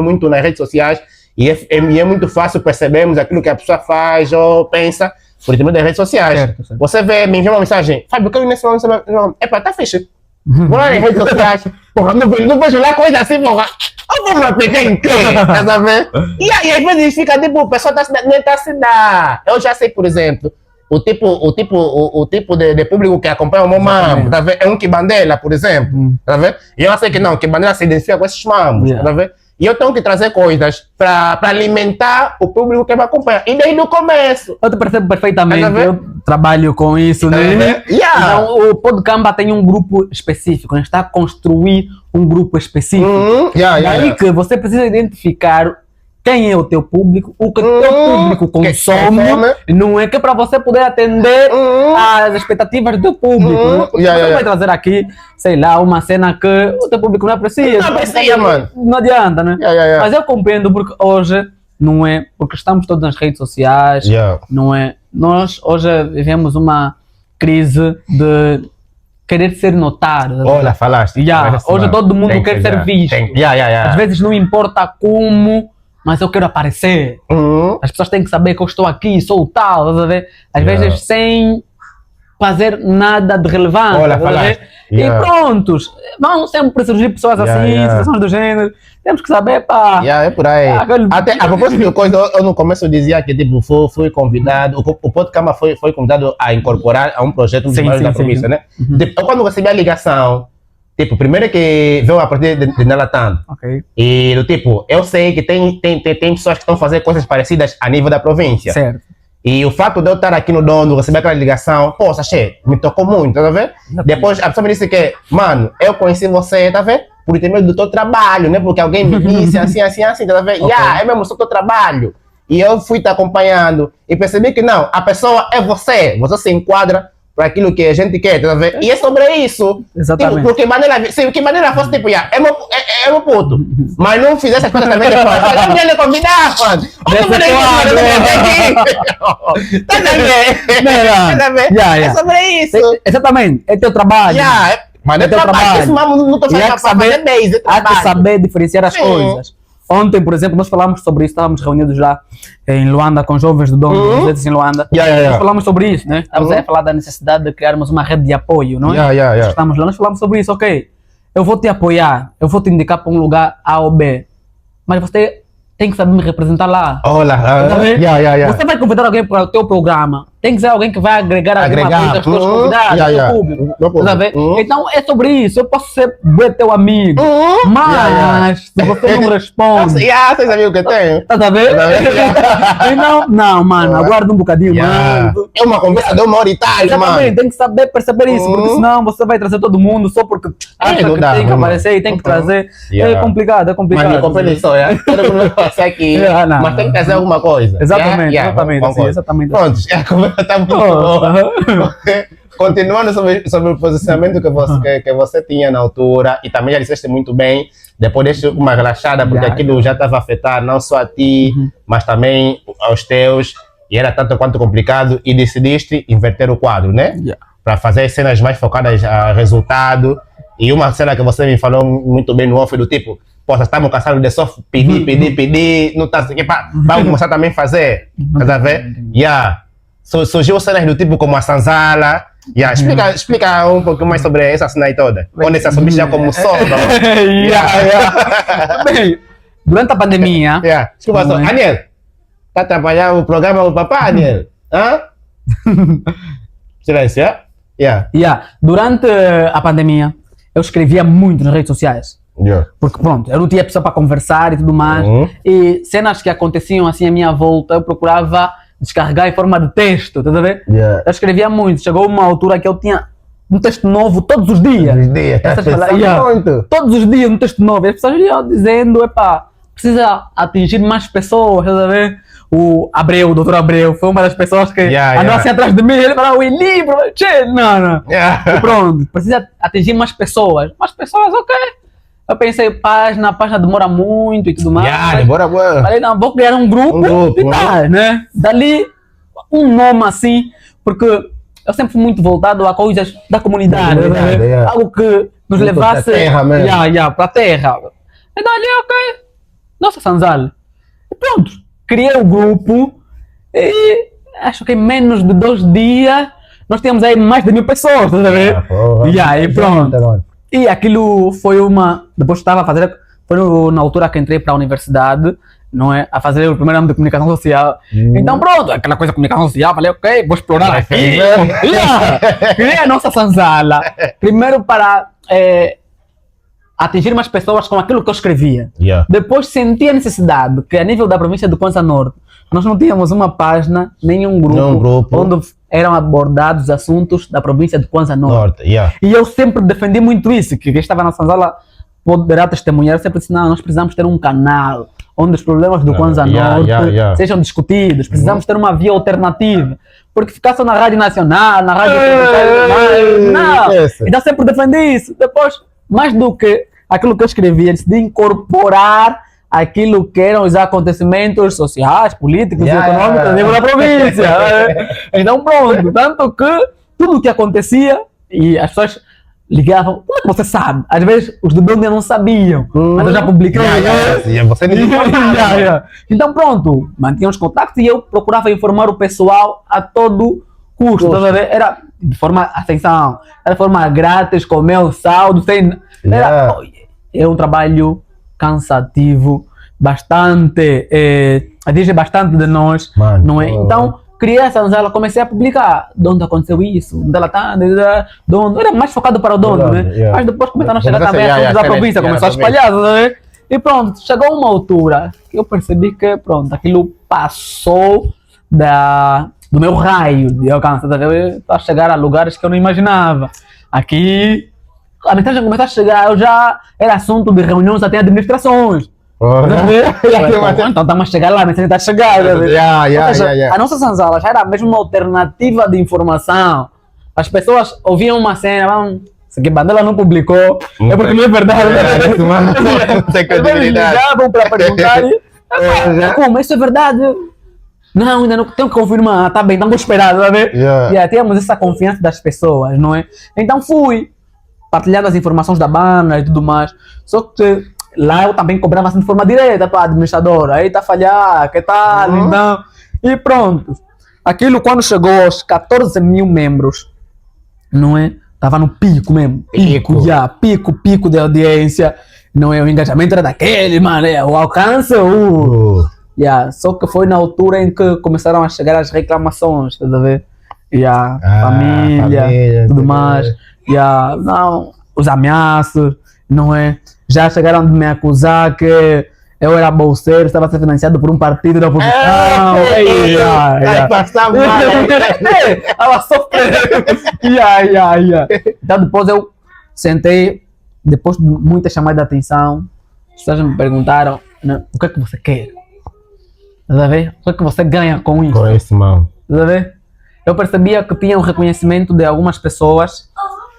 muito nas redes sociais, e é muito fácil percebermos aquilo que a pessoa faz ou pensa por intermédio das redes sociais. Certo. Você vê, me envia uma mensagem, Fábio, eu quero ir nesse momento, tá fixe. Vou lá nas redes sociais, porra, não vejo lá coisa assim, porra. Eu vou me aplicar em quê? Tá vendo? E aí, às vezes fica tipo, o pessoal nem tá se dá. Eu já sei, por exemplo, o tipo de público que acompanha o meu mamo, tá vendo? É um Kibandela, por exemplo, tá vendo? E eu sei que não, Kibandela se identifica com esses mamos, tá vendo? E eu tenho que trazer coisas para alimentar o público que me acompanha. E desde o começo. Eu te percebo perfeitamente. Eu trabalho com isso, né? Então, o Podcamba tem um grupo específico. A gente está a construir um grupo específico. Daí que você precisa identificar quem é o teu público, o que o teu público consome, não é que para você poder atender às expectativas do teu público. Você vai trazer aqui, sei lá, uma cena que o teu público não aprecia. Não aprecia, mano. Não adianta, né? Mas eu compreendo porque hoje não é, porque estamos todos nas redes sociais, não é? Nós hoje vivemos uma crise de querer ser notado. Olha, falaste. Hoje todo mundo quer ser visto. Às vezes não importa como, mas eu quero aparecer. As pessoas têm que saber que eu estou aqui, sou tal, às vezes sem fazer nada de relevante. Olha, falaste. E prontos, vão sempre surgir pessoas assim, situações do gênero. Temos que saber, pá. É por aí. Até a propósito de coisa, eu no começo dizia que tipo, fui convidado, o Podcamba foi convidado a incorporar a um projeto da província, né? Eu quando recebi a ligação, tipo, primeiro que veio a partir de Nalatã. E do tipo, eu sei que tem pessoas que estão fazendo coisas parecidas a nível da província. Certo. E o fato de eu estar aqui no Dondo, receber aquela ligação, pô, Sachê, me tocou muito, tá vendo? Depois a pessoa me disse que, mano, eu conheci você, tá vendo? Por intermédio do teu trabalho, né? Porque alguém me disse assim, tá vendo? É mesmo, sou teu trabalho. E eu fui te acompanhando e percebi que não, a pessoa é você se enquadra para aquilo que a gente quer, tá vendo? E é sobre isso. Exatamente. Tipo, porque maneira, se que maneira fosse tipo, é meu puto, mas não fizesse as coisas também depois. Eu não ia lhe convidar, mano. Tá vendo? É sobre isso. Exatamente, é teu trabalho. Mas é trabalho. Isso mesmo não estou fazendo para fazer base, é há trabalho. que saber diferenciar as Sim. coisas. Ontem, por exemplo, nós falamos sobre isso, estávamos reunidos lá em Luanda com jovens do Dono, em Luanda. Nós falamos sobre isso, né? Estávamos aí a falar da necessidade de criarmos uma rede de apoio, não é? Estamos lá, nós falamos sobre isso, ok. Eu vou te apoiar, eu vou te indicar para um lugar A ou B, mas você tem que saber me representar lá. Você vai convidar alguém para o teu programa, tem que ser alguém que vai agregar alguma coisa aos teus convidados, ao teu público. Tá vendo? Então é sobre isso, eu posso ser teu amigo, mas se você não responde... Vocês amigos que eu tenho? Tá vendo? Então, não, mano, aguarda um bocadinho, mano. É uma conversa de 1 hora e tal, Exatamente, mano. tem que saber perceber isso, porque senão você vai trazer todo mundo só porque acha que tem que aparecer e tem que trazer. É complicado, é complicado. Mas me compreende só, todo mundo vai passar aqui, mas tem que trazer alguma coisa. Exatamente, exatamente. Pronto, a conversa está muito boa. Continuando sobre o posicionamento que você tinha na altura, e também já disseste muito bem, depois deste uma relaxada, porque aquilo já estava a afetar não só a ti, mas também aos teus, e era tanto quanto complicado, e decidiste inverter o quadro, né? Para fazer cenas mais focadas a resultado, e uma cena que você me falou muito bem no off, do tipo, poxa, estamos cansados de só pedir, não tá assim, vamos começar também a fazer, tá vendo? Surgiu cenas do tipo como a Sanzala. Explica um pouco mais sobre essa cena aí toda. Onde se assumiste já como sombra. Bem, durante a pandemia... Desculpa só, Aniel, tá trabalhando o programa do papai, Aniel? Silêncio, durante a pandemia, eu escrevia muito nas redes sociais. Porque pronto, eu não tinha pessoa para conversar e tudo mais. E cenas que aconteciam assim à minha volta, eu procurava descarregar em forma de texto, tá vendo? Eu escrevia muito, chegou uma altura que eu tinha um texto novo todos os dias. Todos os dias um texto novo. E as pessoas iam dizendo, precisa atingir mais pessoas, tá vendo? O Abreu, o doutor Abreu, foi uma das pessoas que andou assim atrás de mim, ele falou, o livro, não. E pronto, precisa atingir mais pessoas. Mais pessoas, ok. Eu pensei, página demora muito e tudo mais. Demora muito. Falei, não, vou criar um grupo e tal, né? Dali, um nome assim, porque eu sempre fui muito voltado a coisas da comunidade, né? Algo que nos levasse para a terra. E dali, ok, nossa Sanzala. E pronto, criei o grupo e acho que em menos de 2 dias nós tínhamos aí mais de 1000 pessoas, tá vendo? E pronto. E aquilo foi depois estava a fazer, foi na altura que entrei para a universidade, não é? A fazer o primeiro ano de comunicação social. Então pronto, aquela coisa de comunicação social, falei, ok, vou explorar aqui. Criei a nossa Sanzala. Primeiro para atingir mais pessoas com aquilo que eu escrevia. Depois senti a necessidade que a nível da província do Kwanza Norte, nós não tínhamos uma página, nem um grupo. Onde eram abordados assuntos da província de Kwanza Norte. E eu sempre defendi muito isso, que quem estava na Sanzala poderá testemunhar, eu sempre disse, não, nós precisamos ter um canal onde os problemas do Kwanza Norte sejam discutidos, precisamos ter uma via alternativa, porque ficar só na Rádio Nacional, na Rádio... Não, então sempre defendi isso. Depois, mais do que aquilo que eu escrevia, decidi incorporar aquilo que eram os acontecimentos sociais, políticos e econômicos dentro da província. Então pronto, tanto que tudo o que acontecia, e as pessoas ligavam, como é que você sabe? Às vezes os de Donde não sabiam, mas eu já publiquei. Você Então pronto, mantinha os contactos e eu procurava informar o pessoal a todo custo. Era de forma, atenção, era de forma grátis, com o meu saldo, sem... É um trabalho cansativo, bastante, exige bastante de nós, não é? Então, criei essa Sanzala, comecei a publicar de onde aconteceu isso, onde ela está, de onde... Era mais focado para o dono, né? Mas depois começaram a chegar também assuntos da província, começou a espalhar, né? E pronto, chegou uma altura que eu percebi que, pronto, aquilo passou do meu raio de alcance, para chegar a lugares que eu não imaginava. Aqui, a mensagem começou a chegar, eu já era assunto de reuniões até administrações. Então estamos a chegar lá, a mensagem está a chegar. A nossa Sanzala já era mesmo uma alternativa de informação as pessoas ouviam uma cena, se que Bandela não publicou, é porque não é verdade. Não tem credibilidade. Ligavam para perguntar, como, isso é verdade? Não, ainda não tenho que confirmar, tá bem, então vou esperar, tá vendo? Yeah. Tínhamos essa confiança das pessoas, não é? Então fui partilhando as informações da banda e tudo mais, só que lá eu também cobrava assim de forma direta para a administradora, aí tá a falhar, que tal, então, e pronto. Aquilo quando chegou aos 14 mil membros, não é? Tava no pico mesmo, pico de audiência, não é? O engajamento era daquele, mano, o alcance, só que foi na altura em que começaram a chegar as reclamações, tá a ver? Família, tudo mais, não, os ameaços, não é? Já chegaram de me acusar que eu era bolseiro, estava a ser financiado por um partido da oposição. Passava mal. Ela sofreu. Então depois eu sentei, depois de muita chamada de atenção, as pessoas me perguntaram, o que é que você quer? Tá a ver? O que é que você ganha com isso? Com isso, mano. Tá a ver? Eu percebia que tinha um reconhecimento de algumas pessoas,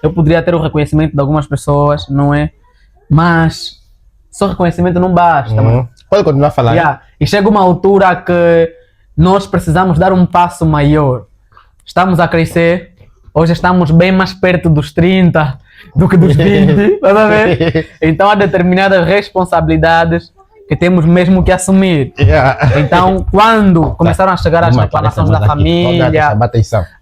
eu poderia ter o reconhecimento de algumas pessoas, não é? Mas só reconhecimento não basta. Pode continuar a falar. E chega uma altura que nós precisamos dar um passo maior. Estamos a crescer, hoje estamos bem mais perto dos 30 do que dos 20, tá a ver? Então há determinadas responsabilidades que temos mesmo que assumir. Então, quando começaram a chegar as reclamações da família,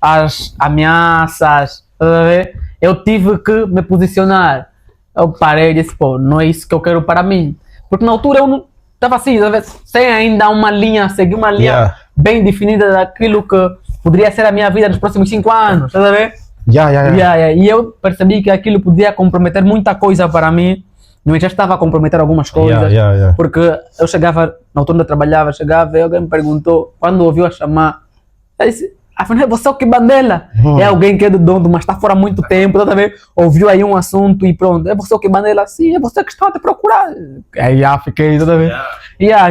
as ameaças, tá a ver? Eu tive que me posicionar. Eu parei e disse, pô, não é isso que eu quero para mim. Porque na altura eu não estava assim, sem ainda uma linha, seguir uma linha bem definida daquilo que poderia ser a minha vida nos próximos 5 anos, tá a ver? E eu percebi que aquilo podia comprometer muita coisa para mim. Eu já estava a comprometer algumas coisas, porque eu chegava, na altura onde eu trabalhava, e alguém me perguntou, quando ouviu a chamar, eu disse, afinal, você é o que Bandela? É alguém que é do dono, mas está fora há muito tempo, tá vendo? Ouviu aí um assunto e pronto, é você o que Bandela? Sim, é você que está a te procurar. Aí fiquei, tá vendo?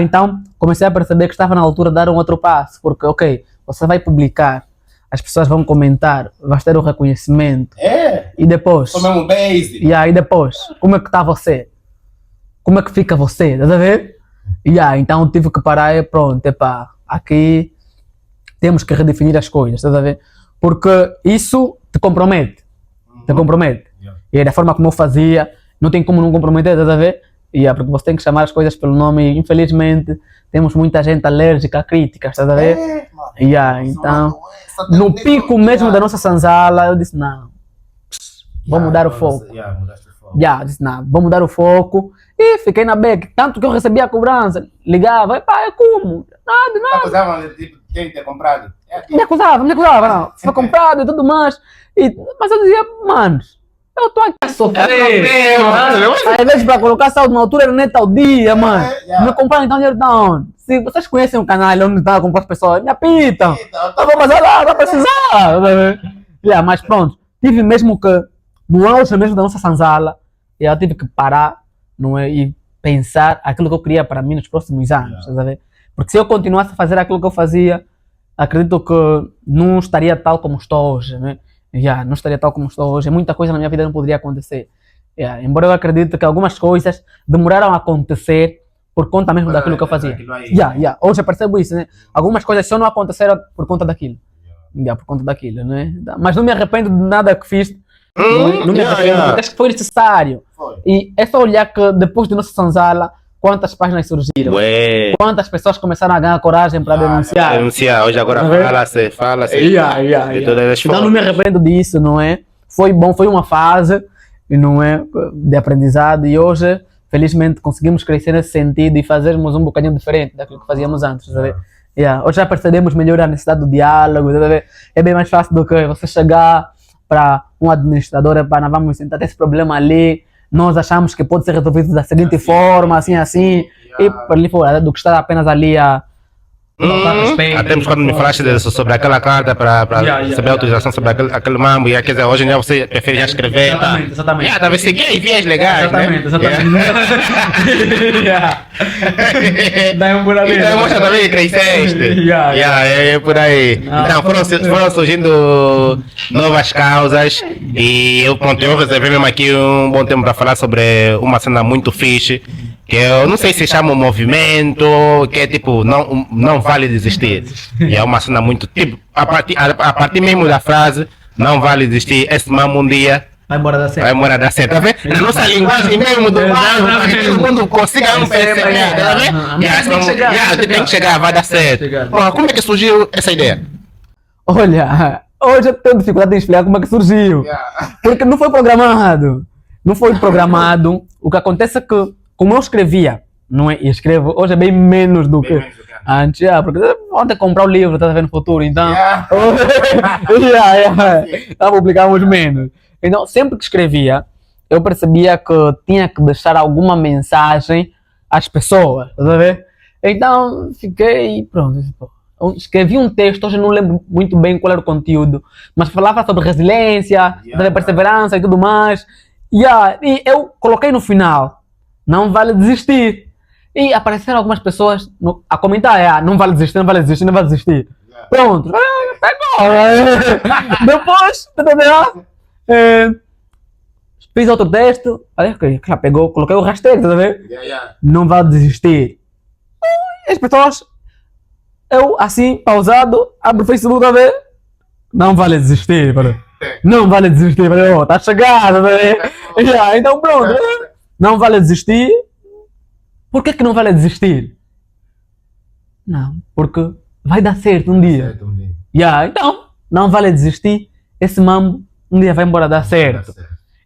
Então, comecei a perceber que estava na altura de dar um outro passo, porque, ok, você vai publicar, as pessoas vão comentar, vai ter o reconhecimento. E depois? Só mesmo base. E depois? Como é que está você? Como é que fica você? Tá a ver? Então tive que parar e pronto, aqui temos que redefinir as coisas, tá a ver? Porque isso te compromete. Te compromete. E da forma como eu fazia, não tem como não comprometer, tá a ver? Porque você tem que chamar as coisas pelo nome e infelizmente temos muita gente alérgica a críticas, tá a ver? Então, no pico mesmo da nossa senzala, eu disse, não, vou mudar o foco. Disse, não, vou mudar o foco. E fiquei na beca, tanto que eu recebia a cobrança, ligava, é como? Nada. Acusavam de ter comprado? Me acusava, não. Foi comprado e tudo mais. Mas eu dizia, mano, eu estou aqui a sofrer, mano. Às vezes para colocar saldo na altura era nem tal dia, mano. Me compraram então dinheiro de onde? Se vocês conhecem o canal onde está a comprar as pessoas, me apitam. Eu vou fazer lá, não precisar. Mas pronto, tive mesmo que, no auge mesmo da nossa senzala, eu tive que parar, não é? E pensar aquilo que eu queria para mim nos próximos anos, tá a ver? Porque se eu continuasse a fazer aquilo que eu fazia, acredito que não estaria tal como estou hoje, né? Não estaria tal como estou hoje. Muita coisa na minha vida não poderia acontecer. Embora eu acredite que algumas coisas demoraram a acontecer por conta mesmo daquilo que eu fazia. Hoje eu percebo isso, né? Algumas coisas só não aconteceram por conta daquilo. Por conta daquilo, né? Mas não me arrependo de nada que fiz. Não me arrependo, porque acho que foi necessário. E é só olhar que depois de nossa senzala, quantas páginas surgiram, quantas pessoas começaram a ganhar coragem para denunciar. Hoje agora fala-se. De todas as então formas. não me arrependo disso, não é? Foi bom, foi uma fase, não é? De aprendizado e hoje, felizmente, conseguimos crescer nesse sentido e fazermos um bocadinho diferente daquilo que fazíamos antes, sabe? Hoje já percebemos melhor a necessidade do diálogo, sabe? É bem mais fácil do que você chegar para um administrador, nós vamos sentar, tem esse problema ali, nós achamos que pode ser resolvido da seguinte forma, assim, e por ali fora, do que estar apenas ali a Há tempos quando me falaste sobre aquela carta para receber autorização sobre aquele mambo, e quer dizer, hoje em dia você prefere já escrever. Exatamente. Talvez seguir em vias legais, Exatamente. Daí por ali. Então mostra também que cresceste. É por aí. Então foram surgindo novas causas e eu reservei mesmo aqui um bom tempo para falar sobre uma cena muito fixe, que eu não sei se chama um movimento, que é tipo, não vale desistir. E é uma cena muito, tipo, a partir mesmo da frase, não vale desistir, esse mambo um dia vai embora dar certo. Vai embora dar certo, tá vendo? Na nossa linguagem mesmo do bairro, para que todo mundo consiga perceber, tá vendo? Tem que chegar, vai dar certo. Como é que surgiu essa ideia? Olha, hoje eu tenho dificuldade de explicar como é que surgiu. Porque não foi programado. Não foi programado. O que acontece é que, como eu escrevia, não é? E escrevo hoje é bem menos do que antes, porque ontem comprar o livro, está vendo no futuro, então. Publicamos menos. Então, sempre que escrevia, eu percebia que tinha que deixar alguma mensagem às pessoas, tá ver? Então, fiquei, pronto. Eu escrevi um texto, hoje eu não lembro muito bem qual era o conteúdo, mas falava sobre resiliência, perseverança e tudo mais. E eu coloquei no final, não vale desistir. E apareceram algumas pessoas a comentar, não vale desistir, não vale desistir, não vale desistir. Pronto. Depois, fiz outro texto, já pegou, coloquei o hashtag, tá vendo? Não vale desistir. E as pessoas, eu assim, pausado, abro o Facebook, tá vendo? Não vale desistir, não vale desistir, tá chegado, tá vendo? Então pronto, não vale desistir. Por que não vale desistir? Não, porque vai dar certo um dia. Então, não vale desistir. Esse mambo um dia vai embora dar certo.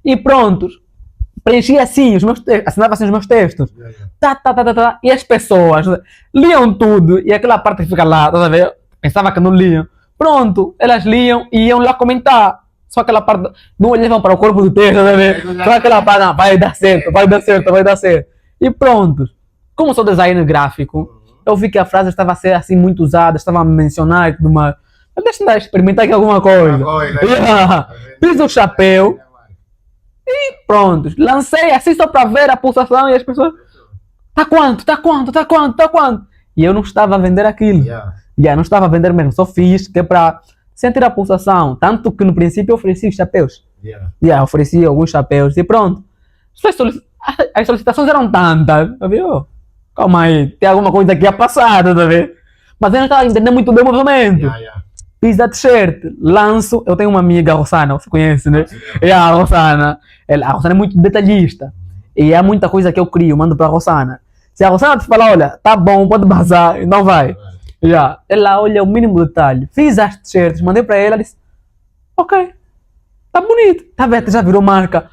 E pronto, preenchi assim os meus textos, assinava assim os meus textos. E as pessoas liam tudo e aquela parte que fica lá, tá vendo? Pensava que não liam. Pronto, elas liam e iam lá comentar. Só aquela parte, não olhavam para o corpo do texto, tá vendo? Só aquela parte, não, vai dar certo, vai dar certo, vai dar certo. E pronto. Como sou designer gráfico, eu vi que a frase estava a ser assim muito usada, estava a mencionar e tudo mais. Deixa eu experimentar aqui alguma coisa. Fiz o chapéu e pronto. Lancei assim só para ver a pulsação e as pessoas... Tá quanto? E eu não estava a vender aquilo. Não estava a vender mesmo. Só fiz que é para sentir a pulsação. Tanto que no princípio eu ofereci os chapéus. Ofereci alguns chapéus e pronto. As solicitações eram tantas, viu? Calma aí, tem alguma coisa aqui a passar, tá vendo? Mas eu não estava entendendo muito bem o movimento. Fiz a t-shirt, lanço, eu tenho uma amiga, a Rosana, você conhece, né? A Rosana é muito detalhista. E há muita coisa que eu crio, mando para a Rosana. Se a Rosana te falar, olha, tá bom, pode bazar, não vai. Ela olha o mínimo detalhe. Fiz as t-shirts, mandei para ela, disse, ok, tá bonito, tá vendo? Já virou marca.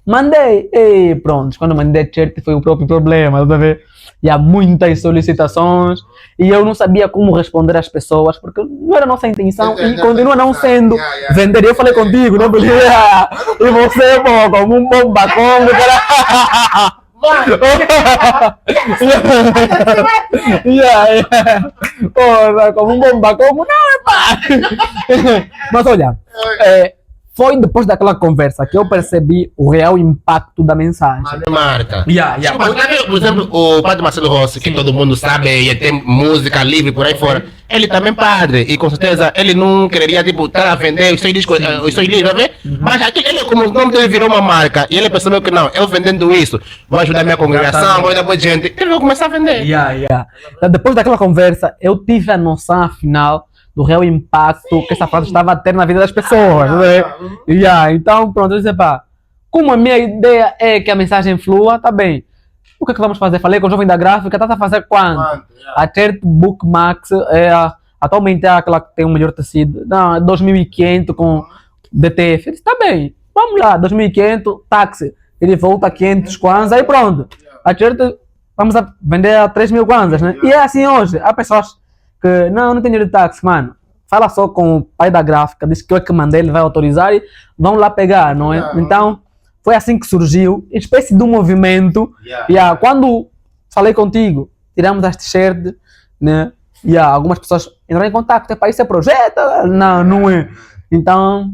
Mandei, e pronto, quando mandei a t-shirt foi o próprio problema, tá vendo? E há muitas solicitações e eu não sabia como responder às pessoas porque não era a nossa intenção e continua não sendo vender. Eu falei contigo, né? E você, pô, como um bom bacon, como um bom bacon, não, pá. Mas olha, foi depois daquela conversa que eu percebi o real impacto da mensagem. Marca. Mas, por exemplo, o padre Marcelo Rossi, que todo mundo sabe, e tem música livre por aí fora, ele também é padre, e com certeza ele não queria, tipo, estar a vender os seus discos, os seus livros, né? Mas aqui ele, como o nome dele virou uma marca, e ele percebeu que não, eu vendendo isso, vou ajudar a minha congregação, vou ajudar muita gente, ele vai começar a vender. Então, depois daquela conversa, eu tive a noção, afinal, do real impacto que essa frase estava a ter na vida das pessoas. Então, pronto, eu disse, como a minha ideia é que a mensagem flua, tá bem. O que é que vamos fazer? Falei com o jovem da gráfica, está a fazer quanto? A T-shirt Bookmax, atualmente é aquela que tem o melhor tecido, não, 2.500 com DTF. Eu disse, tá bem, vamos lá, 2.500, táxi. Ele volta a 500 kwanzas, aí pronto. A T-shirt, vamos a vender a 3.000 kwanzas, né? E é assim hoje, há pessoas que não tem dinheiro de táxi, mano. Fala só com o pai da gráfica, diz que eu é que mandei, ele vai autorizar e vão lá pegar, não é? Então, foi assim que surgiu, espécie de um movimento. Quando falei contigo, tiramos as t-shirts, né? E algumas pessoas entraram em contato, para isso é projeto? Não, não é. Então,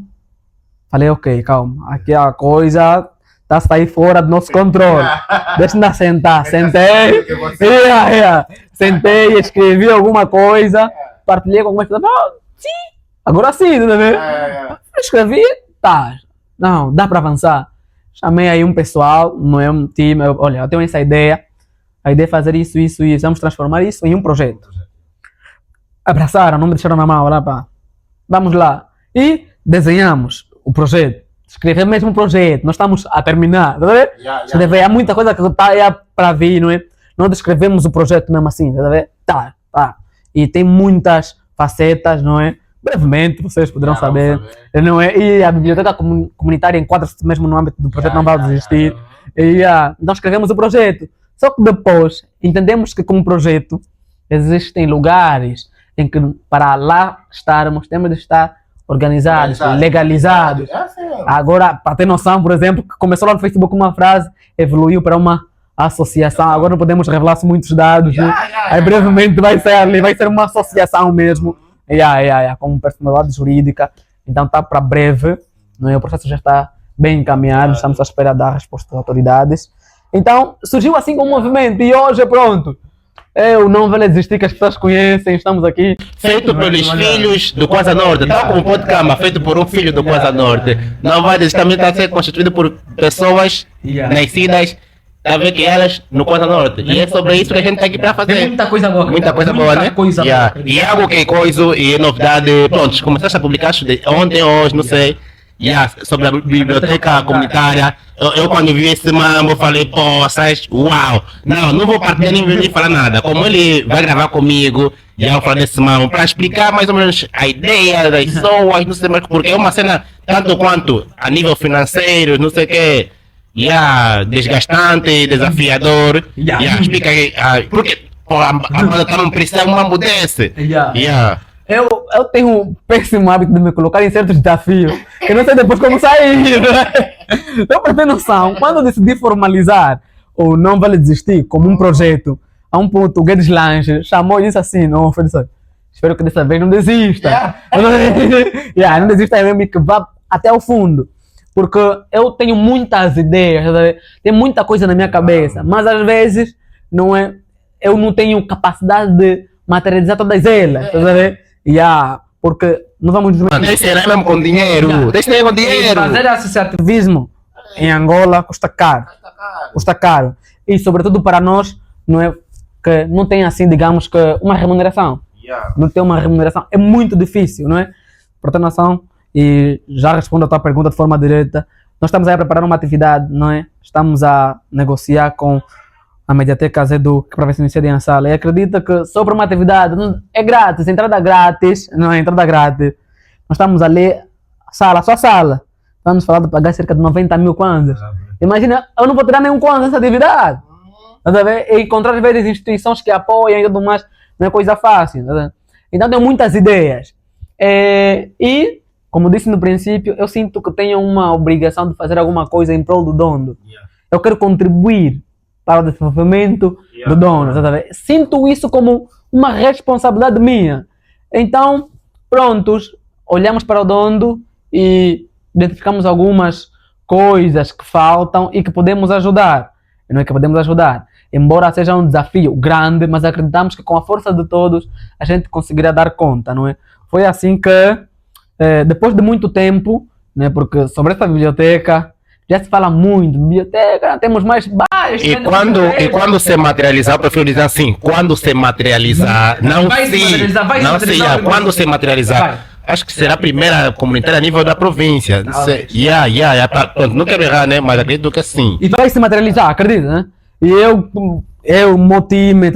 falei, ok, calma, aqui a coisa está a sair fora do nosso controle. Deixa-me sentar. Sentei, sentei, escrevi alguma coisa, partilhei com algumas pessoas. Sim, agora sim, tá vendo? Escrevi, tá, não, dá para avançar. Chamei aí um pessoal, não é um time, olha, eu tenho essa ideia, a ideia é fazer isso, vamos transformar isso em um projeto. Abraçaram, não me deixaram na mão, lá, pá. Vamos lá. E desenhamos o projeto. Escrevemos mesmo um projeto, nós estamos a terminar, tá vendo? Há muita coisa que está para vir, não é? Nós descrevemos o projeto mesmo assim, tá vendo? Tá. E tem muitas facetas, não é? Brevemente, vocês poderão saber, não é? E a biblioteca comunitária enquadra-se mesmo no âmbito do projeto Não Vai Desistir. Então escrevemos o projeto. Só que depois entendemos que como projeto existem lugares em que para lá estarmos temos de estar organizados, legalizados. Agora, para ter noção, por exemplo, que começou lá no Facebook uma frase, evoluiu para uma associação. Agora não podemos revelar muitos dados. Aí brevemente vai ser uma associação mesmo. Com personalidade jurídica. Então está para breve. Não é? O processo já está bem encaminhado. Estamos à espera da resposta das autoridades. Então surgiu assim como um movimento. E hoje pronto. Eu não vou desistir, que as pessoas conhecem, estamos aqui. Feito pelos filhos do Kwanza Norte, tal como o podcast, feito por um filho do Kwanza Norte. Não vai desistir, também está a ser constituído por pessoas nascidas, tá vendo que elas no Kwanza Norte. E é sobre isso que a gente está aqui para fazer. Tem muita coisa boa. Muita coisa boa, né? E algo que é coisa e novidade, pronto, começaste a publicar ontem, hoje, não sei. Sobre a biblioteca comunitária. Eu quando vi esse mambo falei, poças, uau! Não vou partilhar nem falar nada. Como ele vai gravar comigo, e eu falar desse mambo, para explicar mais ou menos a ideia das pessoas, não sei mais, porque é uma cena tanto quanto a nível financeiro, não sei o que, desgastante, desafiador. Explica aí, porque a banda tá não precisa de um mambo desse. Eu tenho um péssimo hábito de me colocar em certos desafios, que não sei depois como sair. Então, para ter noção, quando eu decidi formalizar o Não Vale Desistir como um projeto, a um ponto, o Guedes Lange chamou e disse assim, não, professor, espero que dessa vez não desista. Não desista mesmo e que vá até o fundo. Porque eu tenho muitas ideias, tem muita coisa na minha cabeça, mas às vezes eu não tenho capacidade de materializar todas elas. Porque não vamos... Deixa mesmo com dinheiro. Fazer associativismo em Angola custa caro. E sobretudo para nós, que não tem assim, digamos que, uma remuneração. Não tem uma remuneração. É muito difícil, não é? Para ter noção, e já respondo a tua pergunta de forma direta, nós estamos aí a preparar uma atividade, não é? Estamos a negociar com a Mediateca Zedu, que para ver se inicia em sala. E acredita que sobre uma atividade é grátis, entrada grátis, não é entrada grátis. Nós estamos ali, só sala. Estamos falando de pagar cerca de 90 mil kwanzas. Imagina, eu não vou tirar nenhum kwanza nessa atividade. E encontrar várias instituições que apoiam e tudo mais, não é coisa fácil. Então tenho muitas ideias. E, como disse no princípio, eu sinto que tenho uma obrigação de fazer alguma coisa em prol do dono. Eu quero contribuir para o desenvolvimento do dono. Sinto isso como uma responsabilidade minha. Então, prontos, olhamos para o dono e identificamos algumas coisas que faltam e que podemos ajudar. Não é que podemos ajudar, embora seja um desafio grande, mas acreditamos que com a força de todos a gente conseguirá dar conta, não é? Foi assim que, depois de muito tempo, né, porque sobre essa biblioteca já se fala muito, biblioteca, temos mais baixos. E quando se materializar, eu prefiro dizer assim, quando se materializar, quando se materializar, acho que será a primeira comunitária a nível da província. Não quero errar, né, mas acredito que sim. E vai se materializar, acredita, né? E o meu time,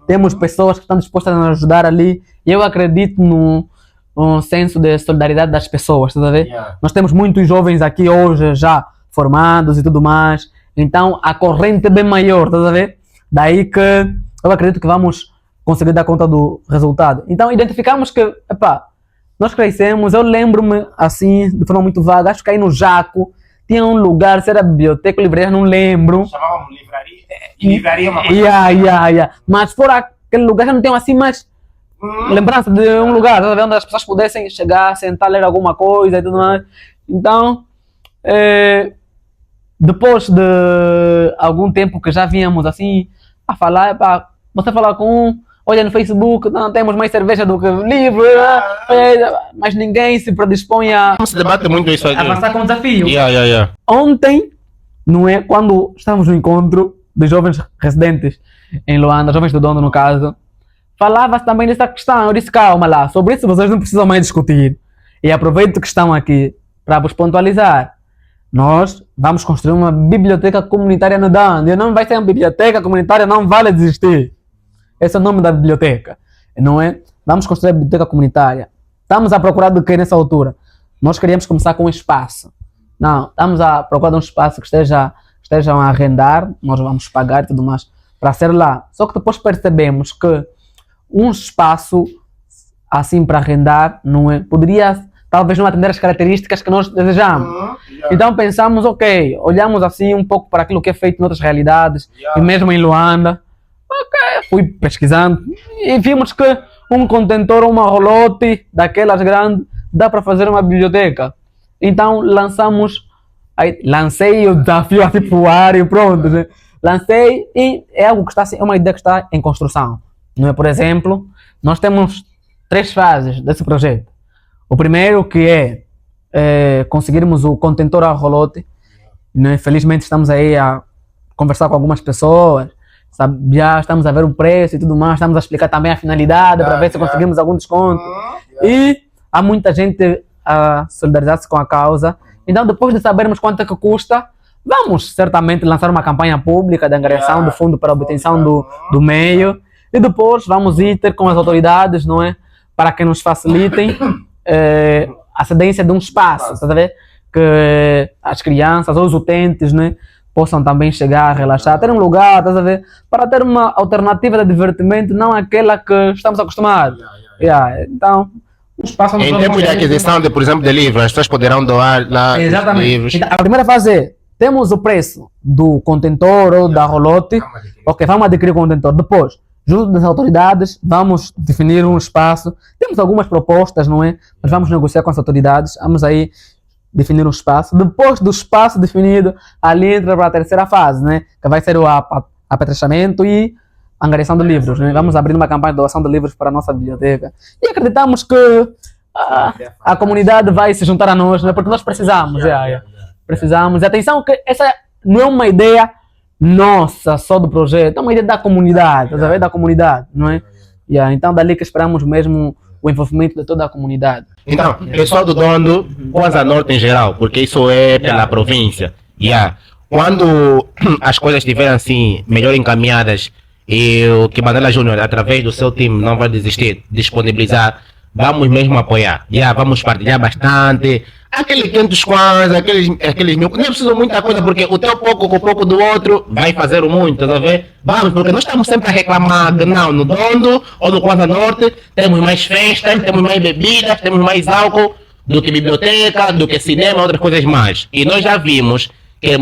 temos pessoas que estão dispostas a nos ajudar ali, e eu acredito no senso de solidariedade das pessoas, Nós temos muitos jovens aqui hoje já formados e tudo mais, então a corrente é bem maior, Daí que eu acredito que vamos conseguir dar conta do resultado. Então identificamos que, nós crescemos, eu lembro-me assim, de forma muito vaga, acho que aí no Jaco tinha um lugar, se era biblioteca ou livraria, não lembro. Chamavam livraria? Livraria é uma coisa. Mas fora aquele lugar já não tem assim mais lembrança de um lugar, tá vendo? Onde as pessoas pudessem chegar, sentar, ler alguma coisa e tudo mais. Então, depois de algum tempo que já vínhamos assim a falar, pá, você fala com um, olha no Facebook, não temos mais cerveja do que livro, mas ninguém se predispõe a Não se debate muito isso aqui. avançar com o desafio. Yeah. Ontem, não é? Quando estávamos no encontro de jovens residentes em Luanda, jovens do dono no caso, falava-se também dessa questão. Eu disse, calma lá, sobre isso vocês não precisam mais discutir. E aproveito que estão aqui para vos pontualizar. Nós vamos construir uma biblioteca comunitária no Dande. Não vai ser uma biblioteca comunitária, não vale desistir. Esse é o nome da biblioteca, não é? Vamos construir a biblioteca comunitária. Estamos a procurar do que nessa altura? Nós queríamos começar com um espaço. Não, estamos a procurar de um espaço que estejam a arrendar, nós vamos pagar e tudo mais, para ser lá. Só que depois percebemos que um espaço assim para arrendar, não é? Poderia talvez não atender as características que nós desejamos. Então pensamos, ok, olhamos assim um pouco para aquilo que é feito em outras realidades, e mesmo em Luanda. Ok, fui pesquisando e vimos que um contentor ou uma rolote daquelas grandes dá para fazer uma biblioteca. Então lancei o desafio assim para o ar e pronto, né? Lancei e é algo que é uma ideia que está em construção. Não é? Por exemplo, nós temos 3 fases desse projeto. O primeiro que é conseguirmos o contentor a rolote, né? Felizmente estamos aí a conversar com algumas pessoas, sabe? Já estamos a ver o preço e tudo mais, estamos a explicar também a finalidade para ver se conseguimos algum desconto. E há muita gente a solidarizar-se com a causa. Então, depois de sabermos quanto é que custa, vamos certamente lançar uma campanha pública de angariação do fundo para a obtenção do meio. E depois vamos ir ter com as autoridades, não é? Para que nos facilitem a cedência de um espaço, tá a ver? Que as crianças ou os utentes, né, possam também chegar, relaxar, ter um lugar, tá a ver? Para ter uma alternativa de divertimento, não aquela que estamos acostumados. Então, um espaço onde em termos de aquisição, por exemplo, de livros, as pessoas poderão doar lá livros. Então, a primeira fase é, temos o preço do contentor ou da rolote, ok, vamos adquirir o contentor. Depois, junto das autoridades, vamos definir um espaço. Temos algumas propostas, não é? Mas vamos negociar com as autoridades, vamos aí definir um espaço. Depois do espaço definido, ali entra para a terceira fase, né? Que vai ser o apetrechamento e angariação de livros, né? Vamos abrir uma campanha de doação de livros para a nossa biblioteca. E acreditamos que a comunidade vai se juntar a nós, né? Porque nós precisamos. Precisamos. E atenção que essa não é uma ideia nossa, só do projeto, é uma ideia da comunidade, da comunidade, não é? Então, dali que esperamos mesmo o envolvimento de toda a comunidade. Então, pessoal do Dondo, Kwanza Norte em geral, porque isso é pela província. Quando as coisas estiverem assim, melhor encaminhadas, e o que Mandela Júnior, através do seu time, não vai desistir, disponibilizar, vamos mesmo apoiar. Vamos partilhar bastante. Aqueles 500 kwanza, aqueles 1000, nem precisa muita coisa, porque o teu pouco com o pouco do outro vai fazer o muito, tá vendo? Vamos, porque nós estamos sempre a reclamar que não, no Dondo ou no Kwanza Norte temos mais festas, temos mais bebidas, temos mais álcool do que biblioteca, do que cinema, outras coisas mais. E nós já vimos que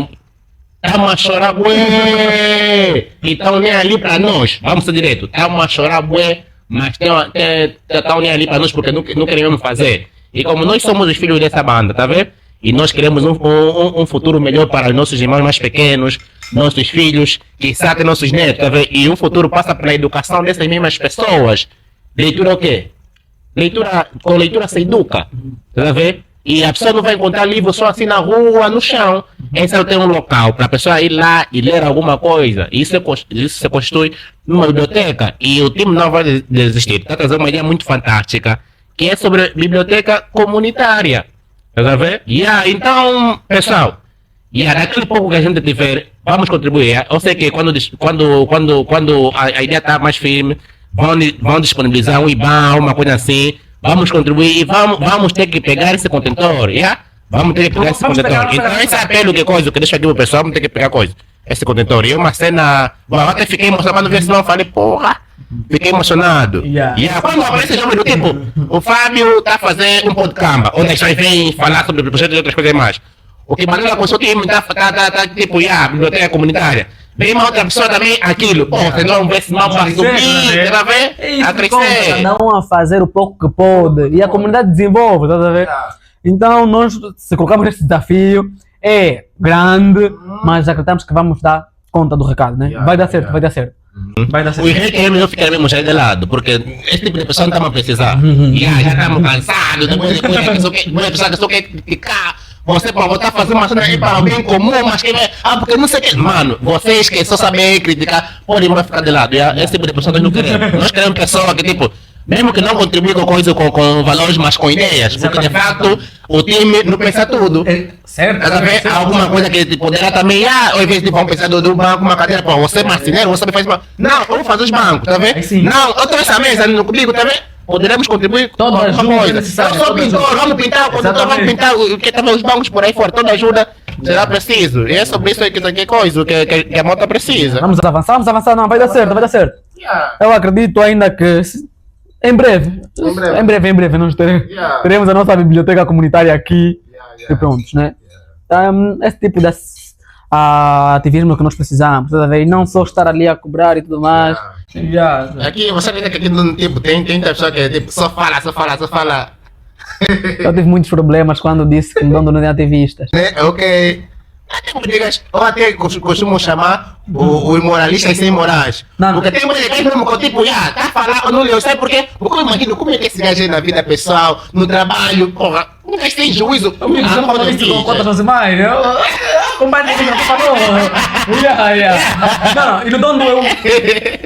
estamos a chorar bué, e estão nem ali para nós, vamos ser direto, estamos a chorar bué, mas estão nem ali para nós porque não queremos fazer. E como nós somos os filhos dessa banda, tá vendo? E nós queremos um futuro melhor para os nossos irmãos mais pequenos, nossos filhos, que sabem nossos netos, tá vendo? E o futuro passa pela educação dessas mesmas pessoas. Leitura o quê? Com leitura se educa, tá vendo? E a pessoa não vai encontrar livro só assim na rua, no chão. Esse é um local para a pessoa ir lá e ler alguma coisa. Isso se constitui numa biblioteca e o time não vai desistir. Está trazendo uma ideia muito fantástica, que é sobre biblioteca comunitária. Tá vendo? Então, pessoal, daquele pouco que a gente tiver, vamos contribuir. Eu sei que quando a ideia está mais firme, vão disponibilizar um IBAN, uma coisa assim. Vamos contribuir e vamos ter que pegar esse contentor, Vamos ter que pegar esse contentor. Então, esse apelo que deixa aqui o pessoal, vamos ter que pegar coisa. Esse contentor. E uma cena. Até fiquei emocionado quando vi esse nome, falei, porra, fiquei emocionado. Quando aparece o nome do tipo, o Fábio está fazendo um podcast, onde a gente vem falar sobre o projeto e outras coisas mais. O que Mandela com o seu time está tipo, biblioteca comunitária. vem uma outra pessoa também, aquilo. Pô, você não vê esse mal para subir, tá a ver? A crescer. Cada um a fazer o pouco que pode e a comunidade desenvolve, tá a ver? Então nós, se colocamos esse desafio, é grande, mas acreditamos que vamos dar conta do recado, né? Vai dar certo, vai dar certo. Vai dar certo. O Henrique é melhor ficar mesmo já de lado, porque esse tipo de pessoa não estamos a precisar. Já estamos cansados, depois uma pessoa que só quer criticar. Você pode voltar a fazer uma cena aí para o bem comum, mas que porque não sei o que. Mano, vocês que só sabem criticar, podem ficar de lado. Esse tipo de pessoa nós não queremos. Nós queremos pessoa que, tipo, mesmo que não contribui com coisa, com valores, mas com ideias. Porque de facto o time não pensa tudo. Certo. Há alguma coisa que poderá também, ao invés de vamos pensar do banco, uma cadeira, pô, você é marceneiro, você faz banco. Não, vamos fazer os bancos, tá vendo? Não, eu tenho essa mesa comigo, tá vendo? Poderemos contribuir com alguma coisa. Eu sou pintor, vamos pintar, vamos pintar o que também os bancos por aí fora, toda ajuda será preciso. E é sobre isso aí que coisa, que a moto precisa. Vamos avançar, não, vai dar certo, vai dar certo. Eu acredito ainda que em breve, nós teremos a nossa biblioteca comunitária aqui e prontos, né? Esse tipo de ativismo que nós precisamos, tá a ver? E não só estar ali a cobrar e tudo mais. Aqui, você vê que aqui no tipo, tem pessoa que tipo, só fala. Eu tive muitos problemas quando disse que Ndondo não tem ativistas. Ok. Ou até costumo chamar os moralistas sem morais. Porque tem muita gente mesmo que tipo, tá a falar, não leu, sabe por quê? Porque eu imagino como é que esse gajo é na vida pessoal, no trabalho, porra, um gajo tem juízo. Amigo, você não falou isso com contas decimais, eu compadre que não falou. Não, e no dono eu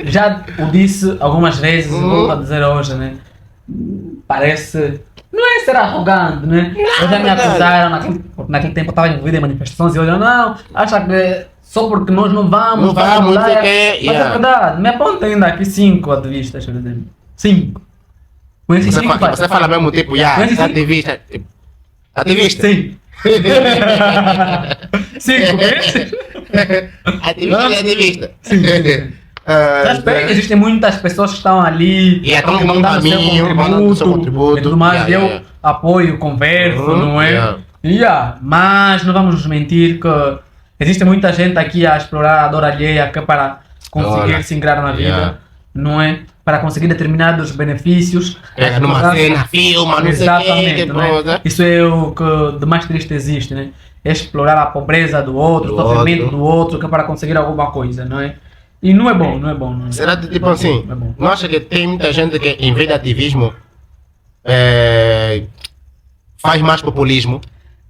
já o disse algumas vezes, vou dizer hoje, né? Parece. Não é ser arrogante, né? Eu já me acusaram, naquele tempo eu estava envolvido em manifestações e eu não, acha que só porque nós não vamos lá, mas é verdade, me aponta ainda aqui 5 ativistas, por exemplo. 5. Você fala mesmo tipo, ativista. Ativista? Sim. 5, conhece? Ativista. Sim. Existem muitas pessoas que estão ali e estão dando o seu contributo e tudo mais, eu apoio, converso, não é? Mas não vamos nos mentir que existe muita gente aqui a explorar a dor alheia que para conseguir se ingrar na vida, não é? Para conseguir determinados benefícios. Numa cena, filma, não sei o que. Isso é o que de mais triste existe, né? É explorar a pobreza do outro, o sofrimento do outro, que é para conseguir alguma coisa, não é? E não é bom, não é bom. Será que, tipo assim, não acha que tem muita gente que, em vez de ativismo, faz mais populismo?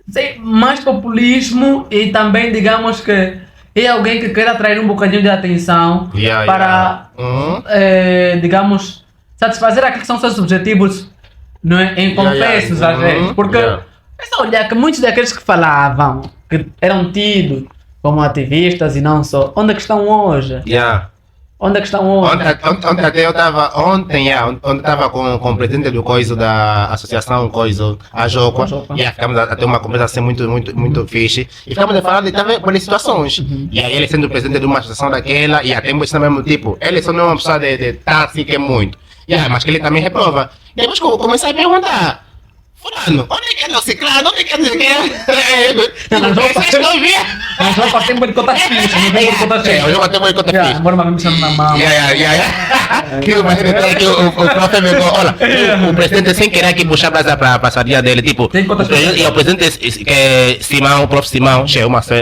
Sim, mais populismo e também, digamos que é alguém que quer atrair um bocadinho de atenção para, digamos, satisfazer aqueles que são seus objetivos, não é? Em confessos, às vezes. Porque, olha, que muitos daqueles que falavam, que eram tidos como ativistas e não só. Onde é que estão hoje? Onde é que estão hoje? Ontem até eu estava, ontem eu estava com o presidente do coisa da associação coisa, a Joco, ficamos a ter uma conversa assim muito fixe, e ficamos a falar de várias situações, e aí ele sendo presidente de uma associação daquela, e até esse mesmo tipo, ele só não é uma pessoa de assim que é muito, mas que ele também reprova, e depois que eu comecei a perguntar, Fulano, onde é que é o ciclano? Onde é que é o ciclano? Vocês não viram? Mas eu passei por conta ficha, não vem por conta ficha. Eu até vou conta ficha. Agora uma vez me na mão. Que o profe me olha, o presidente sem querer aqui puxar brasa para a sadia dele, tipo, e o presidente que Simão, o prof. Simão,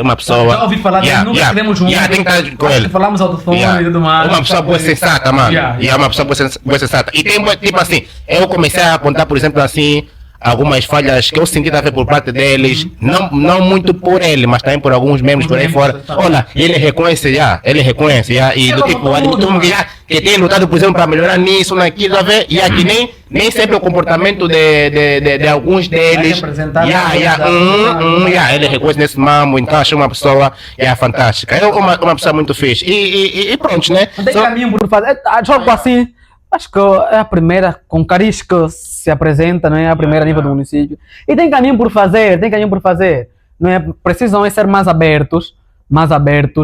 uma pessoa. Já ouvi falar dele, nunca estivemos juntos. Tem que estar com ele. Falamos ao telefone e tudo mais. Uma pessoa boa sensata, mano. E é uma pessoa boa sensata. E tem, tipo assim, eu comecei a apontar, por exemplo, assim, algumas falhas que eu senti também por parte deles, não muito por ele, mas também por alguns membros por aí fora. Olha, ele reconhece, e do tipo, todo mundo que tem lutado, por exemplo, para melhorar nisso, naquilo, e aqui nem sempre o comportamento de alguns deles, ele reconhece nesse mambo, então achei uma pessoa fantástica, é uma pessoa muito fixe, e pronto, né? Tem caminho por fazer, jogo assim. Acho que é a primeira com cariz que se apresenta, não é? A primeira nível do município. E tem caminho por fazer, não é? Precisam ser mais abertos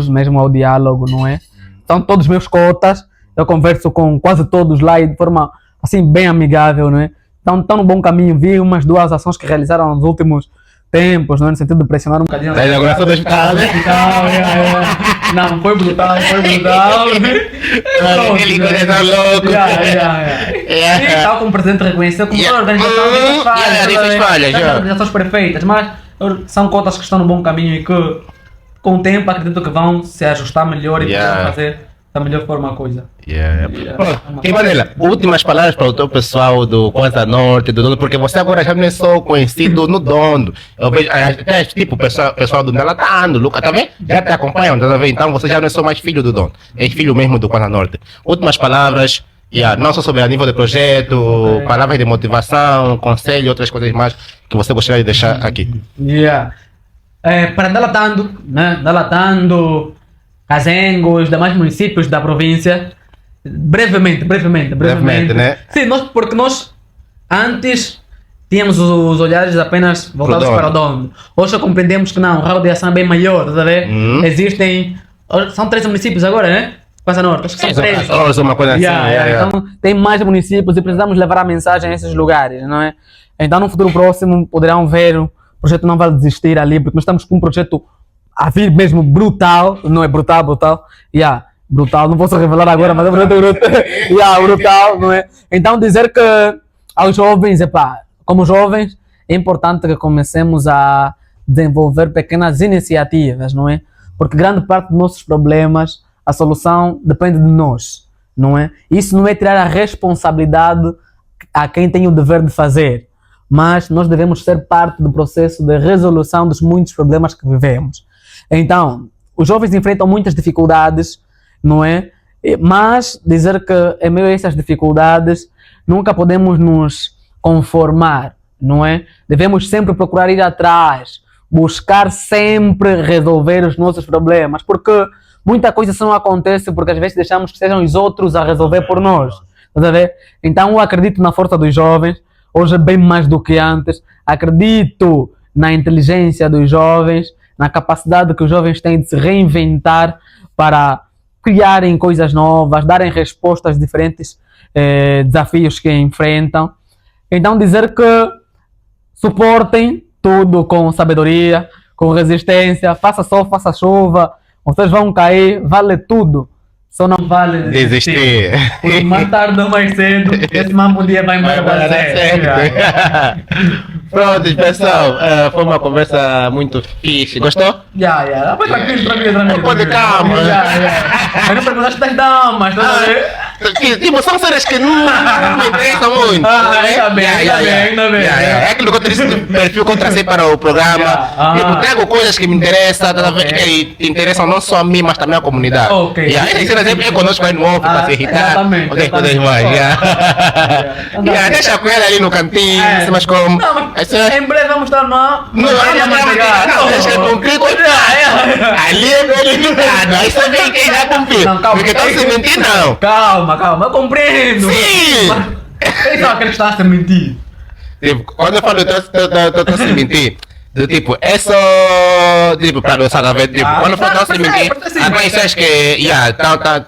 mesmo ao diálogo, não é? São todos meus cotas, eu converso com quase todos lá e de forma, assim, bem amigável, não é? Então estão no bom caminho, vi umas 2 ações que realizaram nos últimos tempos, não é? No sentido de pressionar um bocadinho. Da inauguração do hospital, né? Não, foi brutal, foi brutal. Aquele coração louco. E tal como o presidente reconheceu, como toda a organização tem tem falhas, tem organizações perfeitas, mas são cotas que estão no bom caminho e que com o tempo acredito que vão se ajustar melhor e poder fazer da melhor forma a coisa. E Manela, últimas palavras para o teu pessoal do Kwanza Norte, do Dondo, porque você agora já não é só conhecido no Dondo. Eu vejo até tipo o pessoal do Nelatando, Luca também já te acompanham, tá vendo? Então você já não é só mais filho do Dondo, é filho mesmo do Kwanza Norte. Últimas palavras, não só sobre a nível de projeto, palavras de motivação, conselho e outras coisas mais que você gostaria de deixar aqui. Para Nelatando, né? Nelatando, Cazengo, os demais municípios da província, brevemente, né? Sim, porque nós antes tínhamos os olhares apenas voltados para o Dondo. Hoje compreendemos que não, o raio de ação é bem maior, tá vendo? Existem, são 13 municípios agora, né? Kwanza Norte, acho que são 13. Uma coisa assim. Então tem mais municípios e precisamos levar a mensagem a esses lugares, não é? Então no futuro próximo poderão ver, o projeto não vai desistir ali, porque nós estamos com um projeto a vir mesmo brutal, não é brutal, brutal, não posso revelar agora, mas é brutal, não é? Então dizer que aos jovens, como jovens, é importante que comecemos a desenvolver pequenas iniciativas, não é? Porque grande parte dos nossos problemas, a solução depende de nós, não é? Isso não é tirar a responsabilidade a quem tem o dever de fazer, mas nós devemos ser parte do processo de resolução dos muitos problemas que vivemos. Então, os jovens enfrentam muitas dificuldades, não é? Mas dizer que em meio a essas dificuldades nunca podemos nos conformar, não é? Devemos sempre procurar ir atrás, buscar sempre resolver os nossos problemas, porque muita coisa só não acontece porque às vezes deixamos que sejam os outros a resolver por nós, tá vendo? Então eu acredito na força dos jovens, hoje é bem mais do que antes, acredito na inteligência dos jovens, na capacidade que os jovens têm de se reinventar para criarem coisas novas, darem respostas a diferentes desafios que enfrentam. Então dizer que suportem tudo com sabedoria, com resistência, faça sol, faça chuva, vocês vão cair, vale tudo. Só não vale desistir. Por mais tarde ou mais cedo, esse mambo dia vai embora dar certo. Pronto, pessoal, foi uma conversa muito fixe. Gostou? Foi tranquilo. Pode calma. Mas não perguntaste das damas, tá vendo? Tipo, são séries que não me interessam muito. Ainda bem. É aquilo que eu disse do perfil que eu tracei para o programa. Tipo, trago coisas que me interessam, que interessam não só a mim, mas também a comunidade. Essas cenas sempre é conosco aí no off para se irritar. Outras coisas mais. Deixa com ela ali no cantinho, mas como. Em breve vamos estar no. Não, deixa eu cumprir. Ali é bem limitado. Aí só vem quem já cumpriu. Porque estão se mentir, não. Calma, eu compreendo. Sim! Quem sabe que ele está a se mentir? Tipo, quando eu falo eu estou se mentir, do tipo, é só tipo, para dançar, tá vendo? Tipo, quando eu falo estou se mentir, há pessoas que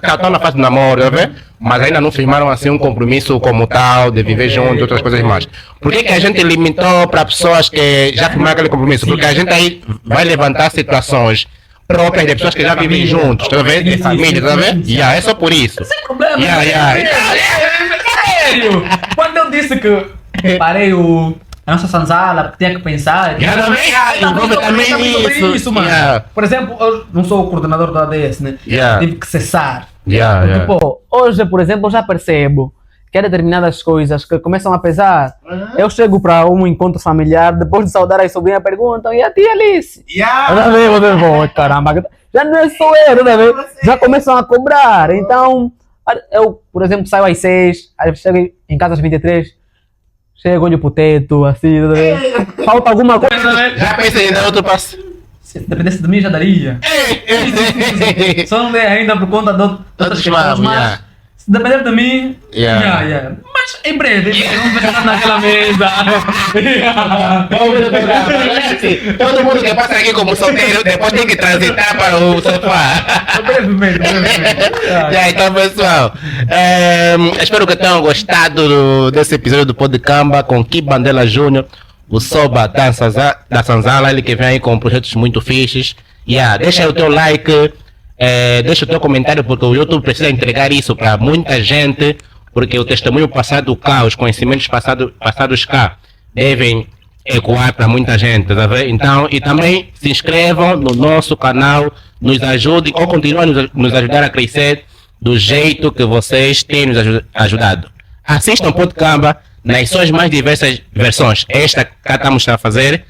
estão na fase do namoro, tá vendo? Mas ainda não firmaram assim um compromisso como tal, de viver junto e outras coisas mais. Por que a gente limitou para pessoas que já firmaram aquele compromisso? Porque a gente aí vai levantar situações próprias de pessoas que já vivem juntos, tá vendo? De família, tá vendo? É só por isso. Sem problema. Sério! Quando eu disse que parei a nossa sanzala, que tinha que pensar. Também isso, mano. Por exemplo, eu não sou o coordenador do ADS, né? Tive que cessar. Tipo, hoje, por exemplo, eu já percebo que há determinadas coisas que começam a pesar. Eu chego para um encontro familiar, depois de saudar as sobrinhas, perguntam: e a tia Alice? Caramba, já não é só eu, já começam a cobrar. Então, eu, por exemplo, saio às 6, aí chego em casa às 23, chego, olho pro teto, assim, falta alguma coisa, né? Já pensei em dar outro passo. Se dependesse de mim, já daria. Só não dei ainda por conta de outras questões, mas se depender de mim, mas em breve, vamos ficar naquela mesa. Todo mundo que passa aqui como solteiro, depois tem que transitar para o sofá. Brevemente. Então, pessoal, espero que tenham gostado desse episódio do Podcamba com Ki Bandela Júnior. o Soba da Sanzala, ele que vem aí com projetos muito fixes. Deixa o teu like, deixa o teu comentário, porque o YouTube precisa entregar isso para muita gente, porque o testemunho passado cá, os conhecimentos passados cá, devem ecoar para muita gente, tá vendo? Então, e também se inscrevam no nosso canal, nos ajudem ou continuem a nos ajudar a crescer do jeito que vocês têm nos ajudado. Assistam Podcamba nas suas mais diversas versões. Esta cá estamos a fazer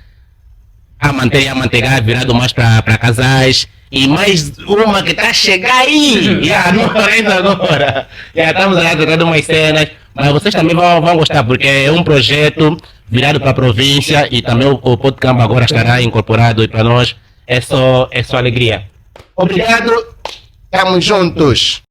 a manteiga e a manteigar virado mais para casais. E mais uma que está a chegar aí! Agora! Estamos a tratar de umas cenas, mas vocês também vão gostar, porque é um projeto virado para a província e também o Podcamba agora estará incorporado e para nós é só alegria. Obrigado, estamos juntos!